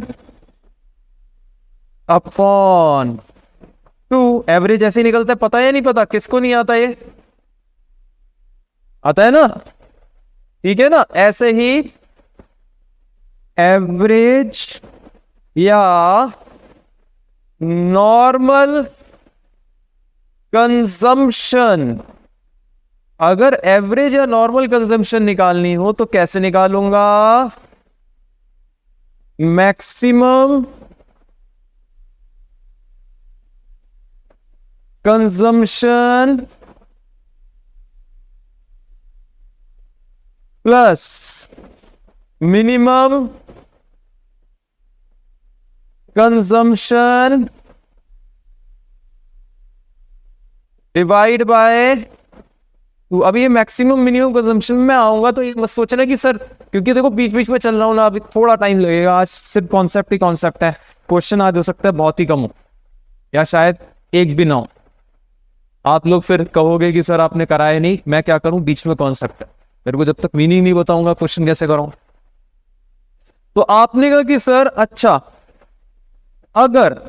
Speaker 1: upon 2। Average ऐसे ही निकलता है, पता है या नहीं पता? किसको नहीं आता? ये आता है ना? ठीक है ना? ऐसे ही एवरेज या नॉर्मल कंजम्पशन, अगर एवरेज या नॉर्मल कंजम्पशन निकालनी हो तो कैसे निकालूंगा? Maximum consumption plus minimum consumption divide by 2। अब ये मैक्सिमम मिनिमम कंजम्पशन में आऊंगा तो ये मत सोचना कि सर, क्योंकि देखो बीच बीच में चल रहा हूं ना, अभी थोड़ा टाइम लगेगा, आज सिर्फ कॉन्सेप्ट ही कॉन्सेप्ट है, क्वेश्चन आज हो सकता है बहुत ही कम हो या शायद एक भी ना हो। आप लोग फिर कहोगे कि सर आपने कराया नहीं, मैं क्या करूं, बीच में कॉन्सेप्ट है, मेरे को जब तक मीनिंग नहीं बताऊंगा क्वेश्चन कैसे कराऊं? तो आपने कहा कि सर अच्छा, अगर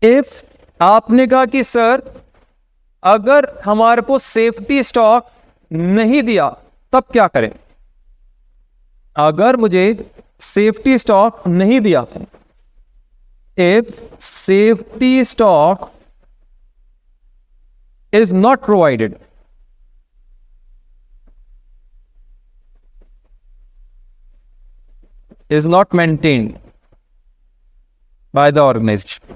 Speaker 1: इफ आपने कहा कि सर अगर हमारे को सेफ्टी स्टॉक नहीं दिया तब क्या करें? अगर मुझे सेफ्टी स्टॉक नहीं दिया, if safety stock is not provided, is not maintained by the organization.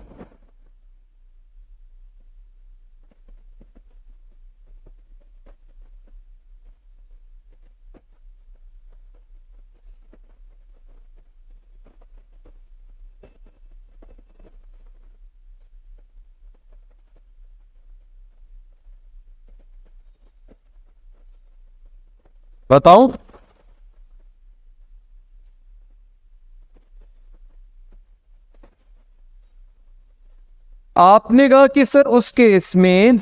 Speaker 1: बताऊं? आपने कहा कि सर उस केस में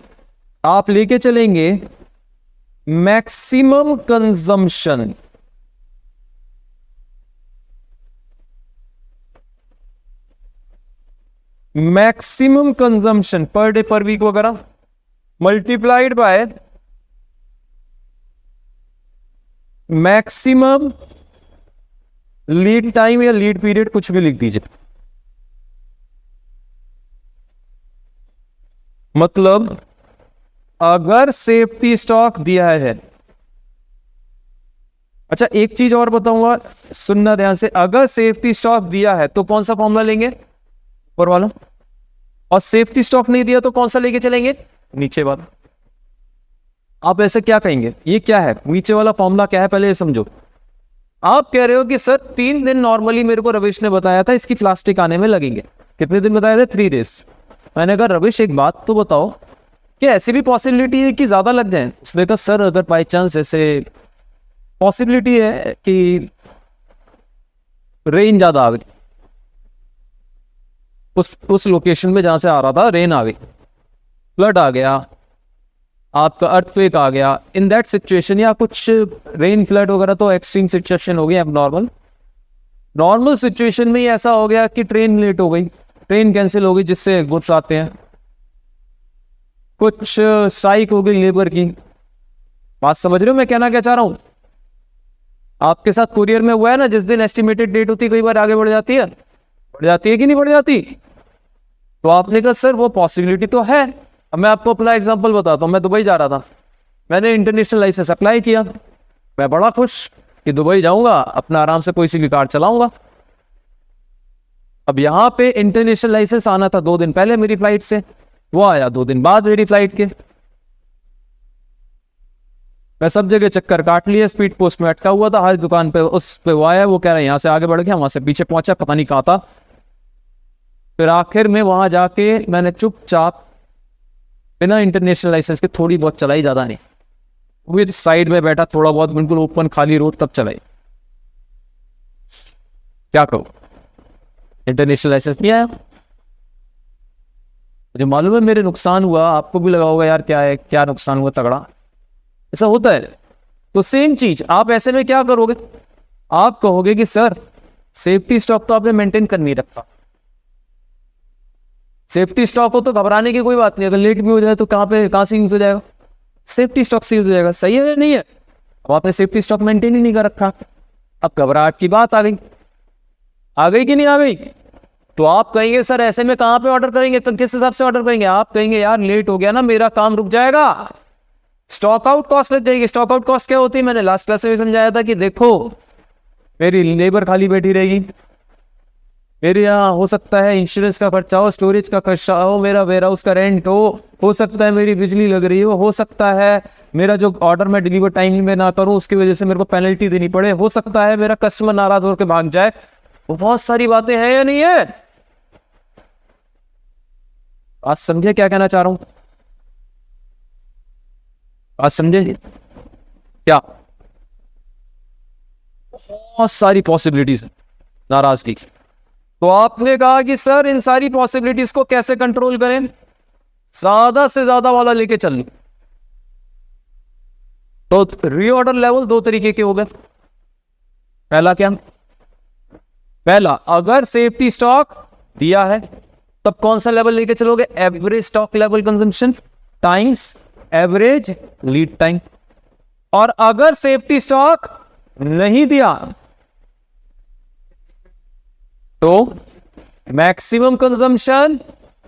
Speaker 1: आप लेके चलेंगे maximum consumption, maximum consumption per day per week वगैरह multiplied by maximum lead time या लीड पीरियड, कुछ भी लिख दीजिए। मतलब अगर सेफ्टी स्टॉक दिया है, अच्छा एक चीज और बताऊंगा, सुनना ध्यान से, अगर सेफ्टी स्टॉक दिया है तो कौन सा फॉर्मूला लेंगे, ऊपर वाला, और सेफ्टी स्टॉक नहीं दिया तो कौन सा लेके चलेंगे, नीचे वाला। आप ऐसे क्या कहेंगे, ये क्या है, नीचे वाला फॉर्मूला क्या है, पहले ये समझो। आप कह रहे हो कि सर 3 दिन नॉर्मली मेरे को रविश ने बताया था इसकी प्लास्टिक आने में लगेंगे, कितने दिन बताए थे, 3 डेज। मैंने कहा रविश एक बात तो बताओ कि ऐसी भी पॉसिबिलिटी है कि ज्यादा लग जाए। उसने कहा सर अगर बाई चांस ऐसे पॉसिबिलिटी है कि रेन ज्यादा आ गई, उस लोकेशन में जहां से आ रहा था रेन आ गई, फ्लड आ गया, आपका अर्थक्वेक आ गया, इन दैट सिचुएशन, या कुछ रेन फ्लड वगैरह तो एक्सट्रीम सिचुएशन हो गई, अब नॉर्मल सिचुएशन में ही ऐसा हो गया कि ट्रेन लेट हो गई, ट्रेन कैंसिल हो गई जिससे गुड्स आते हैं, कुछ स्ट्राइक हो गई लेबर की। बात समझ रहे हो मैं कहना क्या चाह रहा हूं। आपके साथ कुरियर में हुआ है ना, जिस दिन एस्टिमेटेड डेट होती है कई बार आगे बढ़ जाती है कि नहीं बढ़ जाती। तो आपने कहा सर वो पॉसिबिलिटी तो है। अब मैं आपको अपना एग्जांपल बताता हूं। मैं दुबई जा रहा था, मैंने इंटरनेशनल लाइसेंस अप्लाई किया, मैं बड़ा खुश कि दुबई जाऊंगा, अपना आराम से कोई सी भी कार चलाऊंगा। अब यहां पे इंटरनेशनल लाइसेंस आना था 2 दिन पहले मेरी फ्लाइट से, वो आया 2 दिन बाद मेरी फ्लाइट के। मैं सब जगह चक्कर काट लिया, स्पीड पोस्ट में अटका हुआ था, हर दुकान पे उस पे वो आया, वो कह रहा है यहां से आगे बढ़ गया, वहां से पीछे पहुंचा, पता नहीं कहां था। फिर आखिर में वहां जाके मैंने चुपचाप बिना इंटरनेशनल लाइसेंस के थोड़ी बहुत चलाई, ज्यादा नहीं, वो साइड में बैठा, थोड़ा बहुत बिल्कुल ओपन खाली रोड तब चलाई। क्या करूं, इंटरनेशनल लाइसेंस नहीं आया। मुझे मालूम है मेरे नुकसान हुआ, आपको भी लगा होगा यार क्या है, क्या नुकसान हुआ तगड़ा, ऐसा होता है। तो सेम चीज आप ऐसे में क्या करोगे, आप कहोगे कि सर सेफ्टी स्टॉक तो आपने मेंटेन कर नहीं रखा। सेफ्टी स्टॉक हो तो घबराने की कोई बात नहीं, अगर लेट भी हो जाए तो कहां से यूज हो जाएगा, सेफ्टी स्टॉक से यूज हो जाएगा। सही है या नहीं है। अब आपने सेफ्टी स्टॉक मेंटेन ही नहीं कर रखा, अब घबराहट की बात आ गई कि नहीं आ गई। तो आप कहेंगे सर ऐसे में कहां पे ऑर्डर करेंगे, तो किस हिसाब से ऑर्डर करेंगे। आप कहेंगे यार लेट हो गया ना, मेरा काम रुक जाएगा, स्टॉक आउट कॉस्ट लग जाएगी। स्टॉक आउट कॉस्ट क्या होती है, मैंने लास्ट क्लास में समझाया था कि देखो मेरी लेबर खाली बैठी रहेगी, मेरे यहाँ हो सकता है इंश्योरेंस का खर्चा हो, स्टोरेज का खर्चा हो, मेरा वेयर हाउस का रेंट हो सकता है मेरी बिजली लग रही हो सकता है मेरा जो ऑर्डर मैं डिलीवर टाइम में ना करूं उसकी वजह से मेरे को पेनल्टी देनी पड़े, हो सकता है मेरा कस्टमर नाराज होकर भाग जाए। वो बहुत सारी बातें हैं या नहीं है। आज समझे क्या कहना चाह रहा हूं, आज समझे क्या, बहुत सारी पॉसिबिलिटीज है नाराजगी की। तो आपने कहा कि सर इन सारी पॉसिबिलिटीज को कैसे कंट्रोल करें, ज्यादा से ज्यादा वाला लेके चल लूं। तो रीऑर्डर लेवल 2 तरीके के हो गए। पहला क्या, पहला अगर सेफ्टी स्टॉक दिया है तब कौन सा लेवल लेके चलोगे, average stock level consumption times average lead time. और अगर सेफ्टी स्टॉक नहीं दिया तो maximum consumption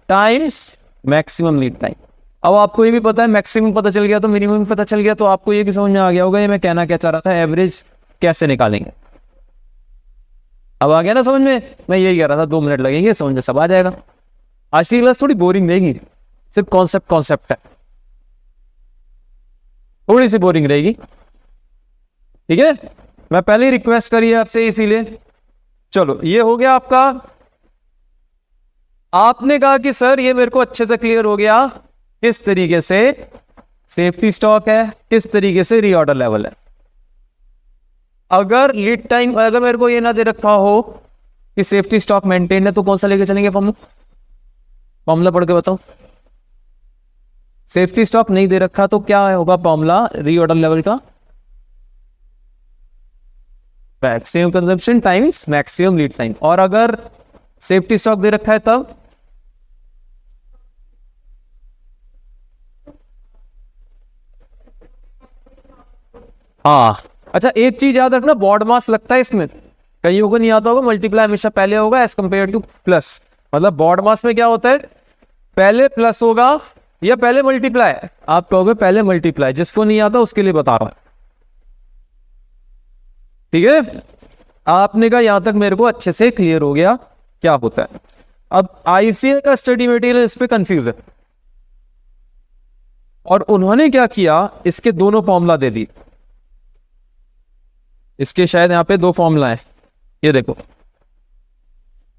Speaker 1: times maximum lead time. अब आपको ये भी पता है, मैक्सिमम पता चल गया तो मिनिमम पता चल गया, तो आपको ये भी समझ में आ गया होगा ये मैं कहना क्या चाह रहा था, एवरेज कैसे निकालेंगे। अब आ गया ना समझ में, मैं यही कह रहा था 2 मिनट लगेंगे, समझ में सब आ जाएगा। आज की क्लास थोड़ी बोरिंग रहेगी, सिर्फ कॉन्सेप्ट है, थोड़ी सी बोरिंग रहेगी, ठीक है। मैं पहले ही रिक्वेस्ट करी है आपसे इसीलिए। चलो ये हो गया आपका। आपने कहा कि सर ये मेरे को अच्छे से क्लियर हो गया किस तरीके से सेफ्टी स्टॉक है, किस तरीके से रीऑर्डर लेवल है। अगर लीड टाइम, अगर मेरे को ये ना दे रखा हो कि सेफ्टी स्टॉक मेंटेन है तो कौन सा लेके चलेंगे फॉर्मूला, फॉर्मूला पढ़ के बताओ। सेफ्टी स्टॉक नहीं दे रखा तो क्या होगा फॉर्मूला रीऑर्डर लेवल का? Maximum consumption times maximum lead time. और अगर सेफ्टी स्टॉक दे रखा है तब हाँ। अच्छा एक चीज याद रखना, बॉड मास लगता है इसमें, कईयों को नहीं आता होगा, मल्टीप्लाई हमेशा पहले होगा एज कंपेयर टू प्लस। मतलब बॉड मास में क्या होता है, पहले प्लस होगा या पहले मल्टीप्लाई। आप कहोगे पहले मल्टीप्लाई, जिसको नहीं आता उसके लिए बता रहा हूं, ठीक है। आपने कहा यहां तक मेरे को अच्छे से क्लियर हो गया क्या होता है। अब आईसीए का स्टडी मटेरियल इस पे कंफ्यूज है, और उन्होंने क्या किया, इसके दोनों फॉर्मूला दे दी। इसके शायद यहां पे दो फॉर्मूला है, ये देखो।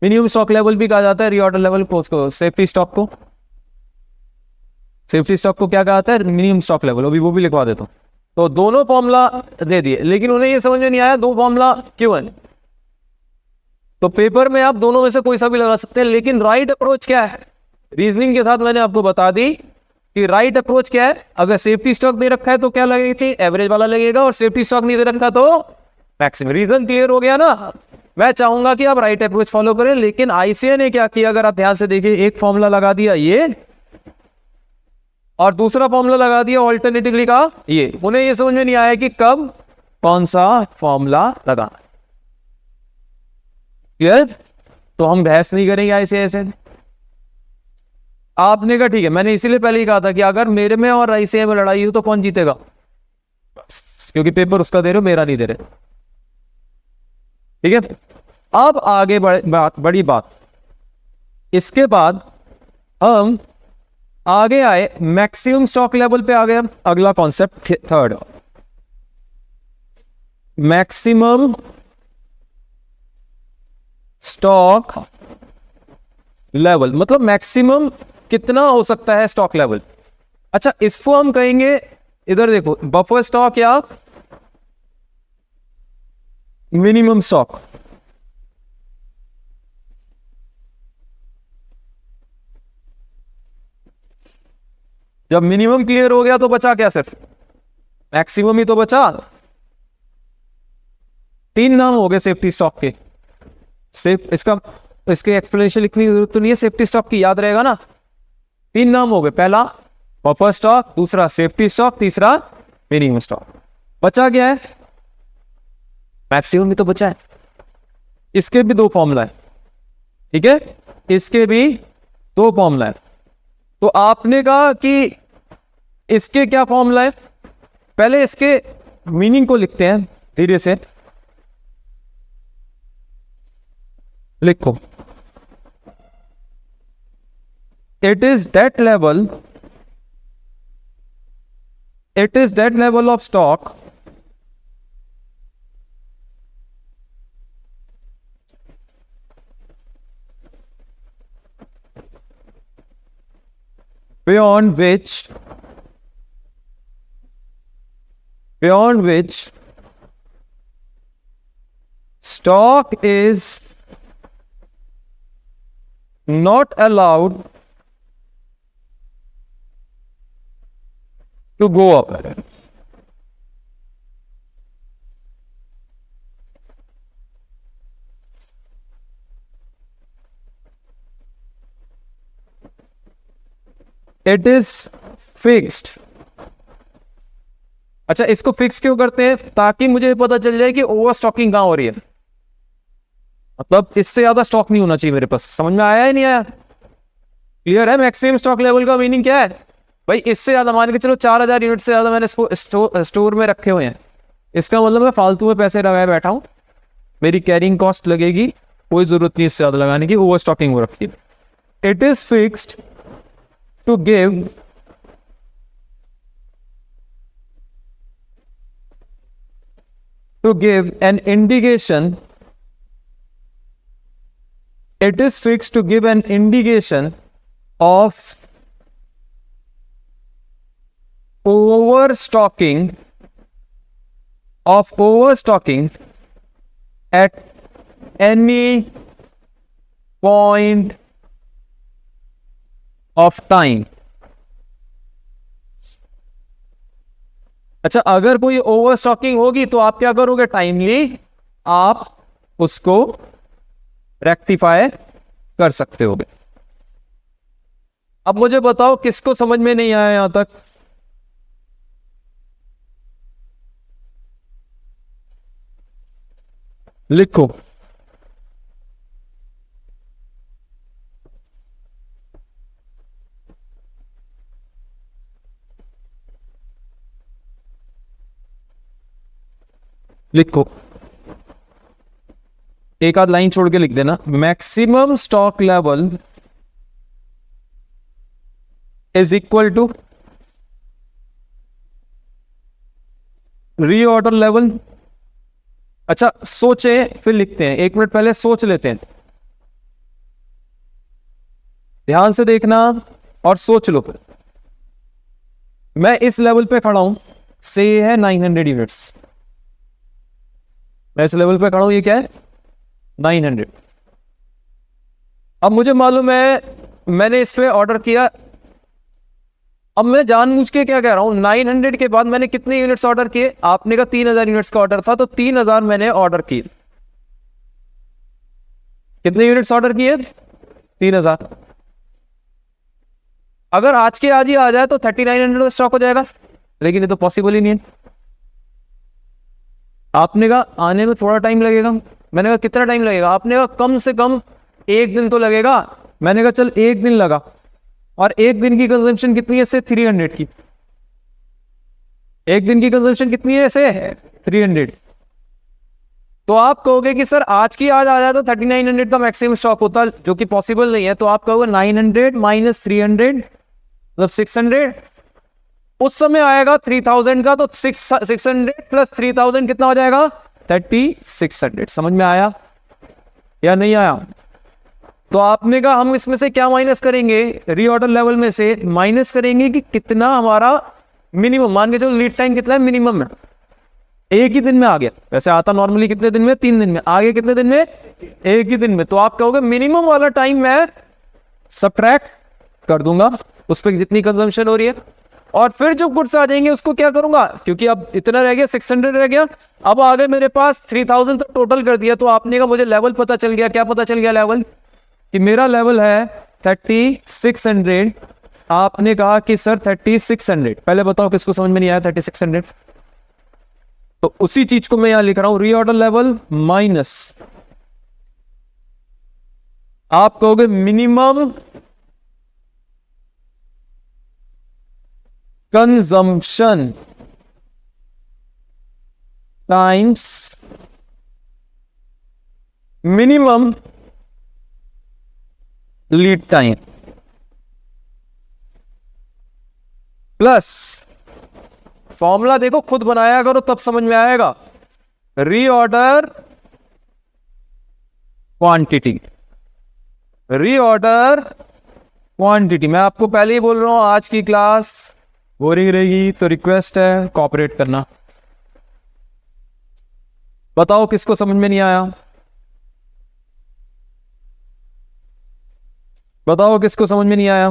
Speaker 1: मिनिमम स्टॉक लेवल भी कहा जाता है रीऑर्डर लेवल को, सेफ्टी स्टॉक को, सेफ्टी स्टॉक को क्या कहा जाता है, मिनिमम स्टॉक लेवल। अभी वो भी लिखवा देता हूं। तो दोनों फॉर्मूला दे दिए, लेकिन उन्हें ये समझ में नहीं आया दो फॉर्मूला क्यों है। तो पेपर में आप दोनों में से कोई सा भी लगा सकते हैं, लेकिन राइट अप्रोच क्या है, रीजनिंग के साथ मैंने आपको बता दी कि राइट अप्रोच क्या है। अगर सेफ्टी स्टॉक दे रखा है तो क्या लगेगा चाहिए, एवरेज वाला लगेगा, और सेफ्टी स्टॉक नहीं दे रखा तो मैक्सिमम। रीजन क्लियर हो गया ना। मैं चाहूंगा कि आप राइट अप्रोच फॉलो करें, लेकिन आईसीए ने क्या किया, अगर आप ध्यान से देखिए, एक फॉर्मूला लगा दिया ये, और दूसरा फॉर्मूला लगा दिया ऑल्टरनेटिवली का ये। उन्हें ये समझ में नहीं आया कि कब कौन सा फॉर्मूला लगाना। क्लियर? तो हम बहस नहीं करेंगे ऐसे। आपने कहा ठीक है, मैंने इसीलिए पहले ही कहा था कि अगर मेरे में और आईसीए में लड़ाई हो तो कौन जीतेगा, बस, क्योंकि पेपर उसका दे रहे हो, मेरा नहीं दे रहे। ठीक है, अब आगे बड़ी बात, इसके बाद हम आगे आए मैक्सिमम स्टॉक लेवल पे आ गए। हम अगला concept third, maximum stock level, मतलब मैक्सिमम कितना हो सकता है स्टॉक लेवल। अच्छा इसको हम कहेंगे, इधर देखो, बफर स्टॉक या मिनिमम स्टॉक। जब मिनिमम क्लियर हो गया तो बचा क्या, सिर्फ मैक्सिमम ही तो बचा। तीन नाम हो गए सेफ्टी स्टॉक के। इसके एक्सप्लेनेशन लिखने की जरूरत तो नहीं है, सेफ्टी स्टॉक की याद रहेगा ना। तीन नाम हो गए, पहला बफर स्टॉक, दूसरा सेफ्टी स्टॉक, तीसरा मिनिमम स्टॉक। बचा क्या है, मैक्सिमम ही तो बचा है। इसके भी दो फॉर्मूला है, ठीक है, इसके भी दो फॉर्मूला है। तो आपने कहा कि इसके क्या फॉर्मूला है, पहले इसके मीनिंग को लिखते हैं धीरे से। लिखो, it is that level of stock beyond which stock is not allowed to go up. It is fixed. अच्छा इसको फिक्स क्यों करते हैं, ताकि मुझे पता चल जाए कि ओवर स्टॉकिंग कहां हो रही है। मतलब इससे ज्यादा स्टॉक नहीं होना चाहिए मेरे पास। समझ में आया ही नहीं आया, क्लियर है। मैक्सिमम स्टॉक लेवल का मीनिंग क्या है भाई, इससे ज्यादा मान के चलो 4000 यूनिट से ज्यादा मैंने स्टोर में रखे हुए हैं, इसका मतलब मैं फालतू में पैसे लगाए बैठा हूं, मेरी कैरिंग कॉस्ट लगेगी, कोई जरूरत नहीं इससे ज्यादा लगाने की, ओवर स्टॉकिंग हो रखी है। It is fixed to give an indication. It is fixed to give an indication of overstocking at any point of time. अच्छा, अगर कोई ओवर स्टॉकिंग होगी तो आप क्या करोगे, टाइमली आप उसको रेक्टिफाई कर सकते होगे। अब मुझे बताओ किसको समझ में नहीं आया यहां तक? लिखो। लिखो, एक आध लाइन छोड़ के लिख देना। Maximum stock level is equal to reorder level. अच्छा सोचे फिर लिखते हैं, 1 मिनट पहले सोच लेते हैं, ध्यान से देखना और सोच लो। मैं इस लेवल पे खड़ा हूं, से ये है 900 यूनिट्स। मैं इस लेवल पे खड़ा हूं, ये क्या है 900। अब मुझे मालूम है मैंने इस पे ऑर्डर किया। अब मैं जानबूझ के क्या कह रहा हूं, 900 के बाद मैंने कितने यूनिट्स ऑर्डर किए? आपने कहा 3000 यूनिट्स का ऑर्डर था, तो 3000 मैंने ऑर्डर किए। कितने यूनिट्स ऑर्डर किए? 3000। अगर आज के आज ही आ जाए तो 3900 स्टॉक हो जाएगा, लेकिन ये तो पॉसिबल ही नहीं है। आपने कहा आने में थोड़ा टाइम लगेगा। मैंने कहा कितना टाइम लगेगा? आपने कहा कम से कम 1 दिन तो लगेगा। मैंने कहा चल 1 दिन लगा, और 1 दिन की कंजम्पशन कितनी है इससे? 300 की। 1 दिन की कंजम्पशन कितनी है इसे? 300। तो आप कहोगे कि सर आज की आज आ जाए तो 3900 का मैक्सिमम स्टॉक होता, जो कि पॉसिबल नहीं है। तो आप कहोगे 900 माइनस 300 मतलब 600। उस समय आएगा 3000 का, तो 600 प्लस 3000 कितना हो जाएगा? 3600। समझ में आया या नहीं आया? तो आपने कहा हम इसमें से क्या माइनस करेंगे? रीऑर्डर लेवल में से माइनस करेंगे कि कितना हमारा मिनिमम, मान के चलो लीड टाइम कितना है मिनिमम में, 1 ही दिन में आ गया। वैसे आता नॉर्मली कितने दिन में? 3 दिन में। आगे कितने दिन में? 1 ही दिन में। तो आप कहोगे मिनिमम वाला टाइम मैं सबट्रैक्ट कर दूंगा उस पर जितनी कंजम्पशन हो रही है, और फिर जो गुड्स आ जाएंगे उसको क्या करूंगा, क्योंकि अब इतना रह गया, 600 रह गया, अब आगे मेरे पास 3000 तो टोटल कर दिया। तो आपने कहा मुझे लेवल पता चल गया। क्या पता चल गया लेवल? कि मेरा लेवल है 3600। आपने कहा कि सर 3600, पहले बताओ किसको समझ में नहीं आया 3600? तो उसी चीज को मैं यहां लिख रहा हूं, रीऑर्डर लेवल माइनस, आप कहोगे minimum consumption times minimum lead time plus, formula देखो खुद बनाया करो तब समझ में आएगा, रीऑर्डर क्वांटिटी। रीऑर्डर क्वांटिटी, मैं आपको पहले ही बोल रहा हूं आज की क्लास बोरिंग रहेगी, तो रिक्वेस्ट है कोऑपरेट करना। बताओ किसको समझ में नहीं आया? बताओ किसको समझ में नहीं आया?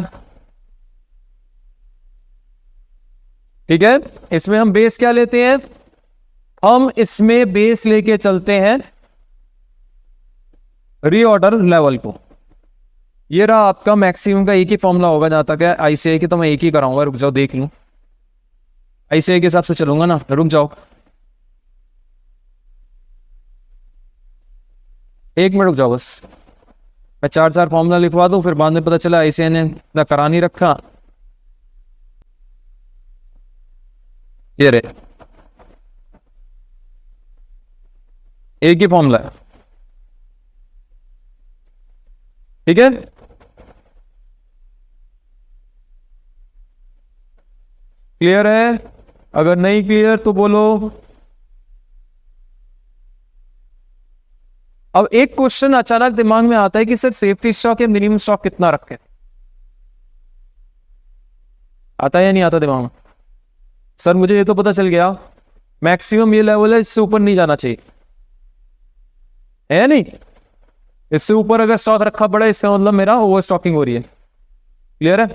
Speaker 1: ठीक है, इसमें हम बेस क्या लेते हैं? हम इसमें बेस लेके चलते हैं रीऑर्डर लेवल को। ये रहा आपका मैक्सिमम का, एक ही फॉर्मूला होगा जहां तक है आईसीआई की, तो मैं एक ही कराऊंगा। रुक जाओ देख लूं, आईसीआई के हिसाब से चलूंगा ना। रुक जाओ 1 मिनट रुक जाओ बस, मैं 4 फॉर्मूला लिखवा दूं, फिर बाद में पता चला आईसीआई ने ना करा नहीं रखा। ये रे, एक ही फॉर्मूला है, ठीक है। क्लियर है? अगर नहीं क्लियर तो बोलो। अब एक क्वेश्चन अचानक दिमाग में आता है कि सर सेफ्टी स्टॉक या मिनिमम स्टॉक कितना रखें? आता है या नहीं आता दिमाग में? सर मुझे ये तो पता चल गया मैक्सिमम ये लेवल है, इससे ऊपर नहीं जाना चाहिए, है नहीं? इससे ऊपर अगर स्टॉक रखा पड़ा है इसका मतलब मेरा ओवर स्टॉकिंग हो रही है। क्लियर है?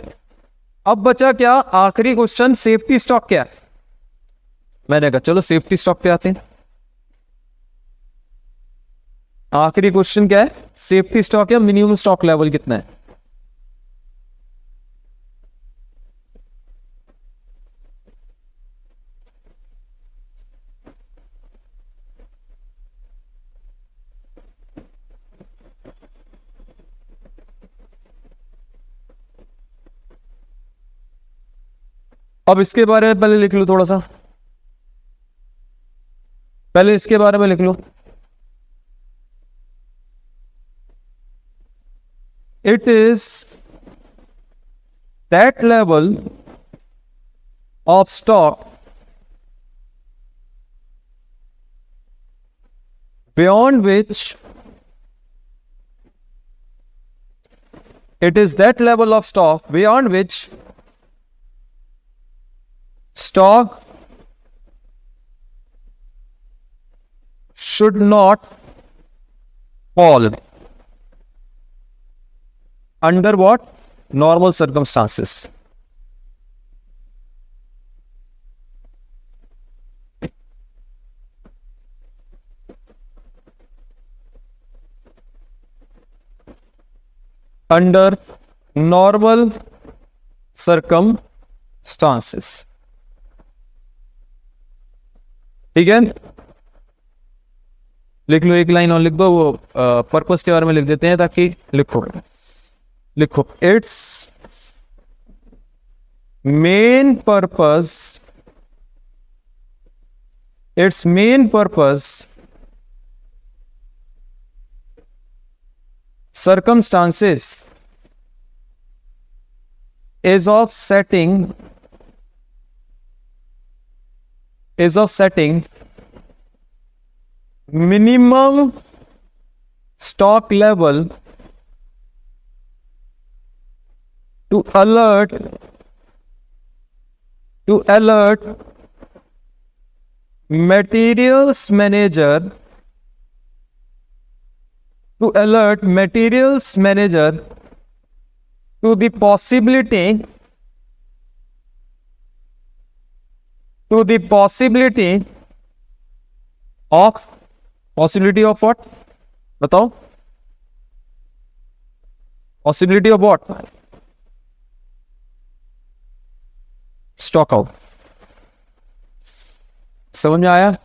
Speaker 1: अब बचा क्या, आखिरी क्वेश्चन, सेफ्टी स्टॉक क्या है? मैंने कहा चलो सेफ्टी स्टॉक पे आते हैं। आखिरी क्वेश्चन क्या है, सेफ्टी स्टॉक या मिनिमम स्टॉक लेवल कितना है? अब इसके बारे में पहले लिख लो थोड़ा सा, पहले इसके बारे में लिख लो। It is that level of stock beyond which it is that level of stock beyond which stock should not fall under what normal circumstances. Under normal circumstances. ठीक है, लिख लो, एक लाइन और लिख दो, वो पर्पस के बारे में लिख देते हैं ताकि लिखो। लिखो, it's main purpose circumstances is of setting minimum stock level to alert materials manager to the possibility of what? बताओ, possibility of what? Stock out. समझ में आया?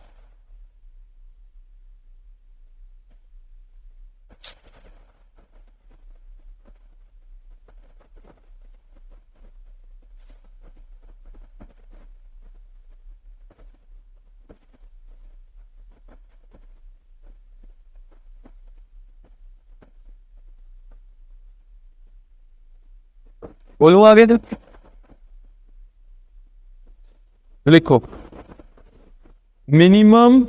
Speaker 1: बोलूं आगे? तो लिखो, minimum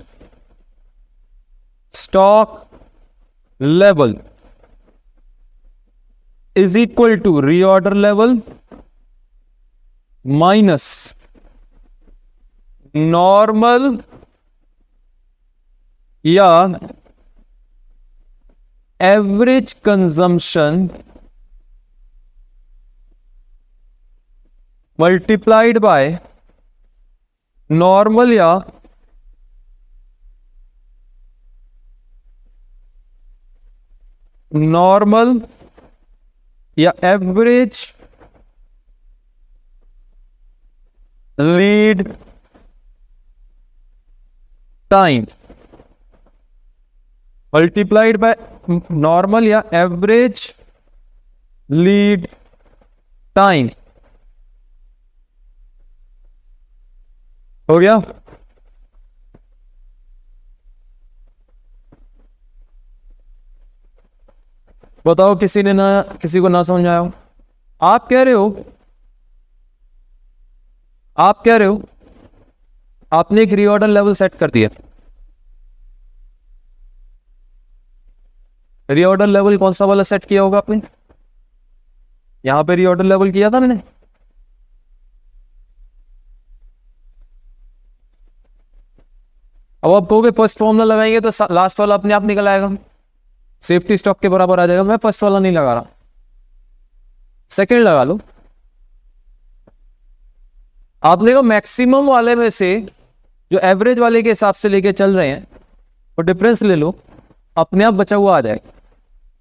Speaker 1: stock level is equal to reorder level minus normal या average consumption multiplied by normal या average lead time, multiplied by normal या एवरेज लीड टाइम। हो गया? बताओ, किसी को ना समझ आया हो? आप कह रहे हो आपने एक रीऑर्डर लेवल सेट कर दिया। रीऑर्डर लेवल कौन सा वाला सेट किया होगा आपने? यहां पे रीऑर्डर लेवल किया था मैंने। अब आप कहोगे फर्स्ट फॉर्मूला लगाएंगे तो लास्ट वाला अपने आप निकल आएगा, सेफ्टी स्टॉक के बराबर आ जाएगा। मैं फर्स्ट वाला नहीं लगा रहा, सेकंड लगा लो। आपने को मैक्सिमम वाले में से जो एवरेज वाले के हिसाब से लेके चल रहे हैं वो डिफरेंस ले लो, अपने आप बचा हुआ आ जाएगा।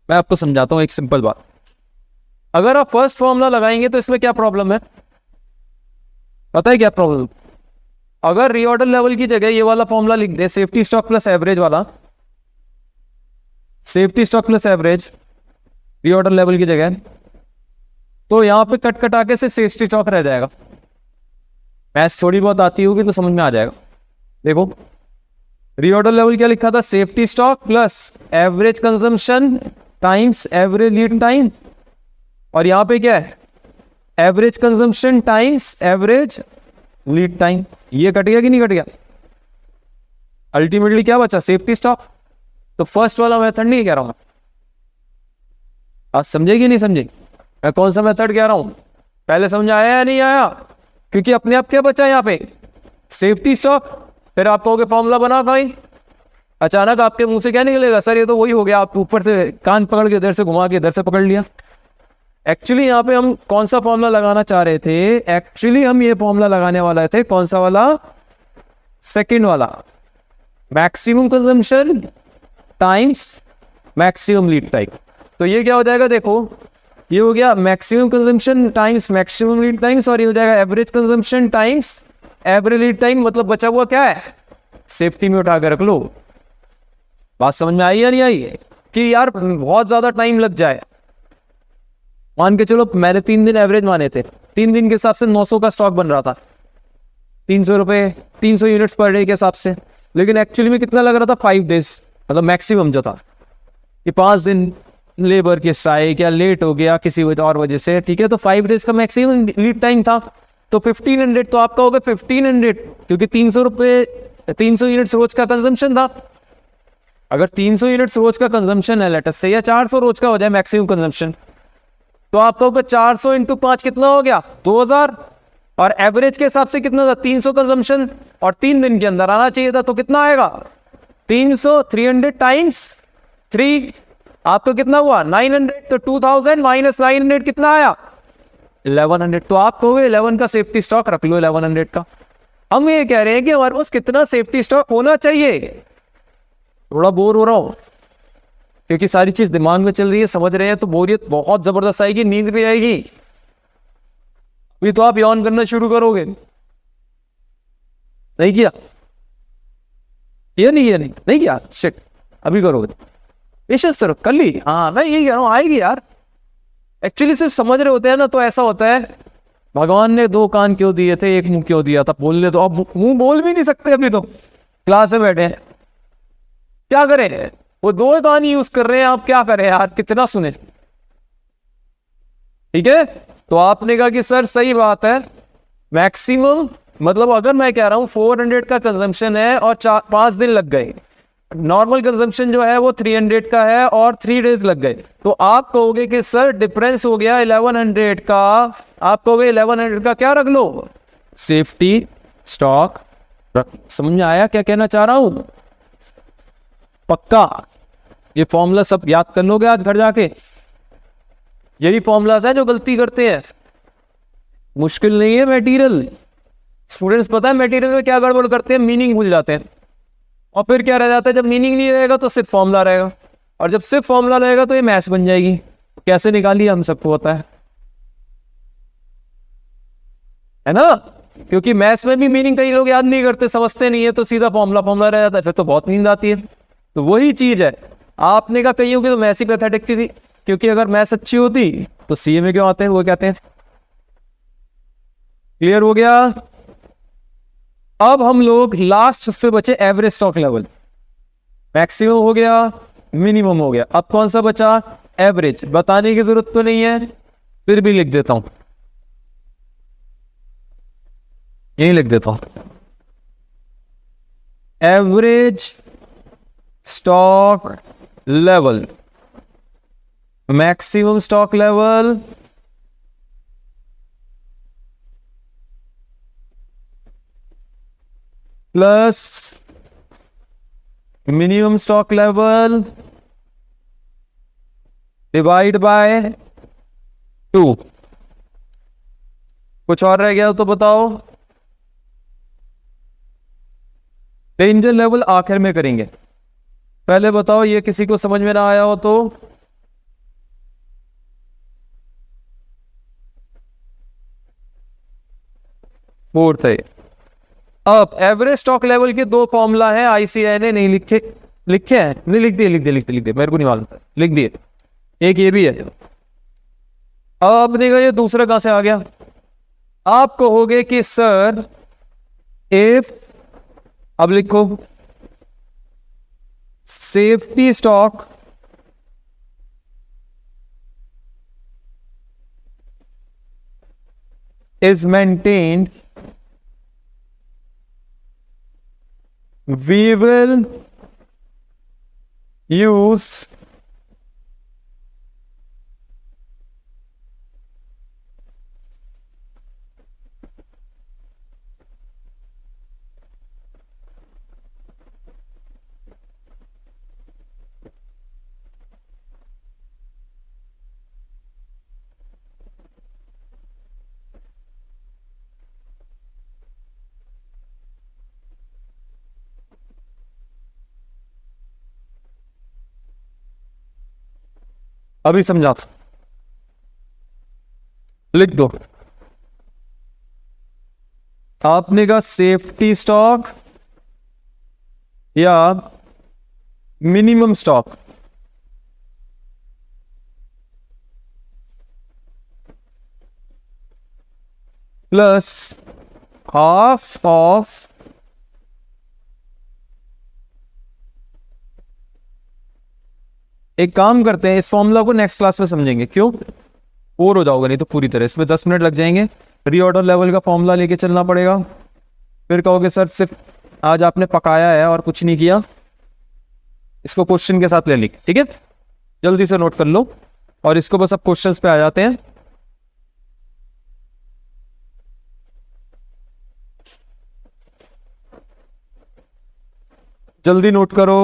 Speaker 1: मैं आपको समझाता हूं एक सिंपल बात। अगर आप फर्स्ट फॉर्मूला लगाएंगे तो इसमें क्या प्रॉब्लम है, पता है क्या प्रॉब्लम? अगर रीऑर्डर लेवल की जगह ये वाला फॉर्मूला लिख दे, सेफ्टी स्टॉक प्लस एवरेज वाला, safety stock plus average reorder level की जगह, तो यहां पे कट कटा के सिर्फ सेफ्टी स्टॉक रह जाएगा। मैथ्स थोड़ी बहुत आती होगी तो समझ में आ जाएगा। देखो रीऑर्डर लेवल क्या लिखा था, safety stock plus average consumption times average lead time, और यहां पे क्या है, average consumption times average lead time. ये कट गया कि नहीं कट गया? अल्टीमेटली क्या बचा, सेफ्टी स्टॉक। तो फर्स्ट वाला मेथड नहीं कह रहा हूं, आज समझे कि नहीं समझे मैं कौन सा मेथड कह रहा हूं? पहले समझ आया या नहीं आया? क्योंकि अपने आप क्या बचा यहां पे, सेफ्टी स्टॉक। फिर आप कहोगे फॉर्मूला बना भाई, अचानक आपके मुंह से क्या निकलेगा, सर ये तो वही हो गया, आप ऊपर से कान पकड़ के इधर से घुमा के इधर से पकड़ लिया। एक्चुअली यहाँ पे हम कौन सा फॉर्मूला लगाना चाह रहे थे, एक्चुअली हम ये फॉर्मूला लगाने वाला थे, कौन सा वाला, सेकंड वाला, maximum consumption times maximum lead time. तो ये क्या हो जाएगा, देखो ये हो गया maximum consumption times maximum lead times, और ये हो जाएगा average consumption times average lead time. मतलब बचा हुआ क्या है, सेफ्टी में उठा के रख लो। बात समझ में आई या नहीं आई? कि यार बहुत ज्यादा टाइम लग जाए, मान के चलो मैंने 3 दिन एवरेज माने थे, 3 दिन के हिसाब से 900 का स्टॉक बन रहा था, 300 रुपए 300 यूनिट्स पर डे के हिसाब से, लेकिन एक्चुअली में कितना लग रहा था, 5 डेज, मतलब मैक्सिमम जो था। ये 5 दिन लेबर के स्ट्राइक या लेट हो गया किसी और वजह से, ठीक है, तो 5 डेज का मैक्सिमम लीड टाइम था। तो 1500, तो आपका होगा 1500, क्योंकि 300 रुपए 300 यूनिट्स रोज का कंजम्पशन था। अगर 300 यूनिट्स रोज का कंजम्पशन है लेटर से, या 400 रोज का हो जाए मैक्सिमम कंजम्पशन, तो आपका होगा 400 इंटू 5 कितना हो गया, 2000। और एवरेज के हिसाब से कितना था, 300 कंजम्पशन, और 3 दिन के अंदर आना चाहिए था, तो कितना आएगा 300, 300 टाइम्स 3, आपका कितना हुआ 900। तो 2000 माइनस 900 कितना आया 1100। तो आप कहोगे 11 का सेफ्टी स्टॉक रख लो, 1100 का। हम ये कह रहे हैं कि हमारे पास कितना सेफ्टी स्टॉक होना चाहिए। थोड़ा बोर हो रहा हूं क्योंकि सारी चीज दिमाग में चल रही है, समझ रहे हैं, तो बोरियत बहुत जबरदस्त आएगी, नींद भी आएगी। अभी तो आप यौन करना शुरू करोगे। नहीं किया, नहीं किया, शिट, अभी करोगे बेशक सर, कल ही, हाँ मैं यही कह रहा हूं, आएगी यार। एक्चुअली सिर्फ समझ रहे होते हैं ना, तो ऐसा होता है, भगवान ने 2 कान क्यों दिए थे, 1 मुंह क्यों दिया था, बोलने तो अब मुंह बोल भी नहीं सकते, अभी तो क्लास में बैठे हैं, क्या करें, वो 2 कान यूज कर रहे हैं, आप क्या करें यार, कितना सुने। ठीक है, तो आपने कहा कि सर सही बात है, मैक्सिमम मतलब अगर मैं कह रहा हूं 400 का कंजम्पशन है और 5 दिन लग गए, नॉर्मल कंजम्पशन जो है वो 300 का है और 3 डेज लग गए, तो आप कहोगे कि सर डिफरेंस हो गया 1100 का। आप कहोगे 1100 का क्या रख लो, सेफ्टी स्टॉक रख। समझ में आया क्या कहना चाह रहा हूं? पक्का ये फॉर्मूला सब याद कर लोगे आज घर जाके। यही फॉर्मूलाज है जो गलती करते हैं, मुश्किल नहीं है मटेरियल। स्टूडेंट्स पता है मटेरियल में क्या गड़बड़ करते हैं, मीनिंग भूल जाते हैं, और फिर क्या रह जाता है, जब मीनिंग नहीं रहेगा तो सिर्फ फॉर्मूला रहेगा, और जब सिर्फ फॉर्मूला रहेगा तो ये मैथ्स बन जाएगी। कैसे निकाली हम सबको पता है ना, क्योंकि मैथ्स में भी मीनिंग कई लोग याद नहीं करते, समझते नहीं है, तो सीधा फॉर्मूला रह जाता है, फिर तो बहुत नींद आती है। तो वही चीज है, आपने कहा कईयों की तो मैथ्स ही पैथेटिक थी, क्योंकि अगर मैथ्स अच्छी होती तो सीए में क्यों आते हैं, वो कहते हैं। क्लियर हो गया? अब हम लोग लास्ट उस पे बचे एवरेज स्टॉक लेवल। मैक्सिमम हो गया, मिनिमम हो गया, अब कौन सा बचा, एवरेज। बताने की जरूरत तो नहीं है, फिर भी लिख देता हूं, यही लिख देता हूं, average stock level, maximum stock level plus minimum stock level divide by 2। कुछ और रह गया हो तो बताओ। डेंजर लेवल आखिर में करेंगे, पहले बताओ ये किसी को समझ में ना आया हो तो। फोर्थ है। अब एवरेज स्टॉक लेवल के दो फॉर्मूला है, आईसीआईने नहीं लिखे, लिखे हैं नहीं, लिख दिए मेरे को नहीं मालूम, लिख दिए। एक ये भी है। अब आपने कहा ये दूसरा कहां से आ गया। आप कहोगे कि सर इफ, अब लिखो safety stock is maintained, we will use अभी समझा, लिख दो। आपने कहा सेफ्टी स्टॉक या minimum stock, plus half of एक काम करते हैं, इस फॉर्मूला को नेक्स्ट क्लास में समझेंगे, क्यों बोर हो जाओगे नहीं तो पूरी तरह, इसमें 10 मिनट लग जाएंगे। रीऑर्डर लेवल का फॉर्मूला लेके चलना पड़ेगा, फिर कहोगे सर सिर्फ आज आपने पकाया है और कुछ नहीं किया, इसको क्वेश्चन के साथ ले ली, ठीक है। जल्दी से नोट कर लो और इसको बस अब क्वेश्चंस पे आ जाते हैं। जल्दी नोट करो।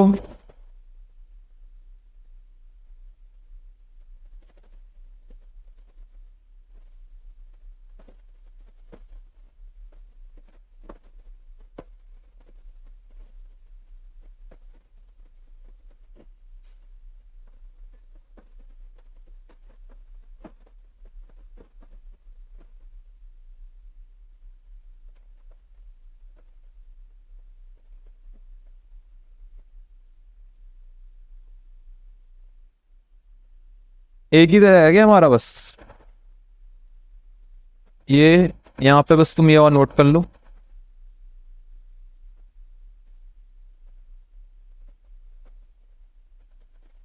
Speaker 1: एक ही तरह है क्या हमारा, बस ये यहां पे बस तुम ये और नोट कर लो।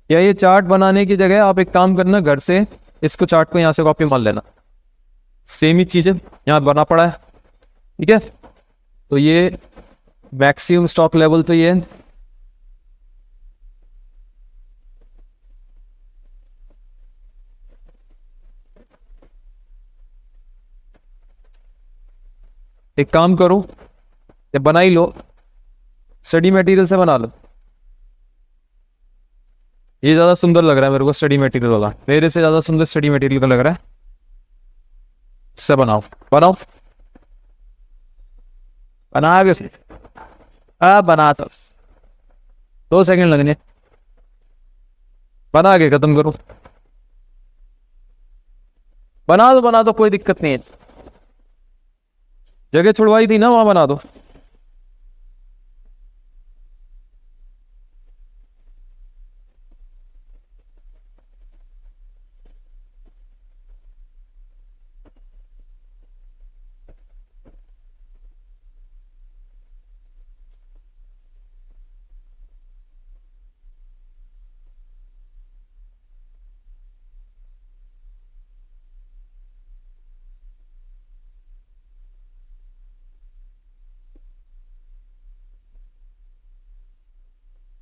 Speaker 1: या ये चार्ट बनाने की जगह आप एक काम करना, घर से इसको चार्ट को यहां से कॉपी मार लेना, सेम ही चीज है यहां बना पड़ा है, ठीक है। तो ये मैक्सिमम स्टॉक लेवल तो ये है, एक काम करो ये बना ही लो, स्टडी मटेरियल से बना लो। ये ज्यादा सुंदर लग रहा है मेरे को, स्टडी मटेरियल वाला मेरे से ज्यादा सुंदर स्टडी मटेरियल का लग रहा है, इससे बनाओ। बनाओ बना के, बना तो 2 सेकंड लगने, बना के खत्म करो। बना दो कोई दिक्कत नहीं है, जगह छुड़वाई थी ना वहां बना दो।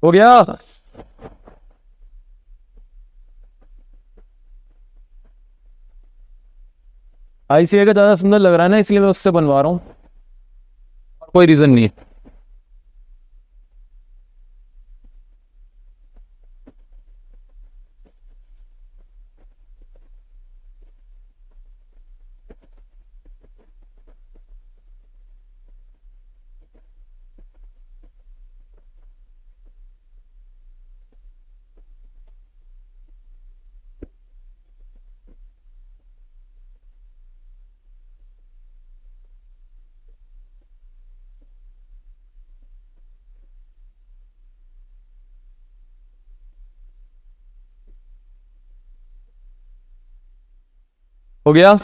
Speaker 1: हो गया। आईसीआई का ज्यादा सुंदर लग रहा है ना, इसलिए मैं उससे बनवा रहा हूँ, कोई रीजन नहीं है। हो गया।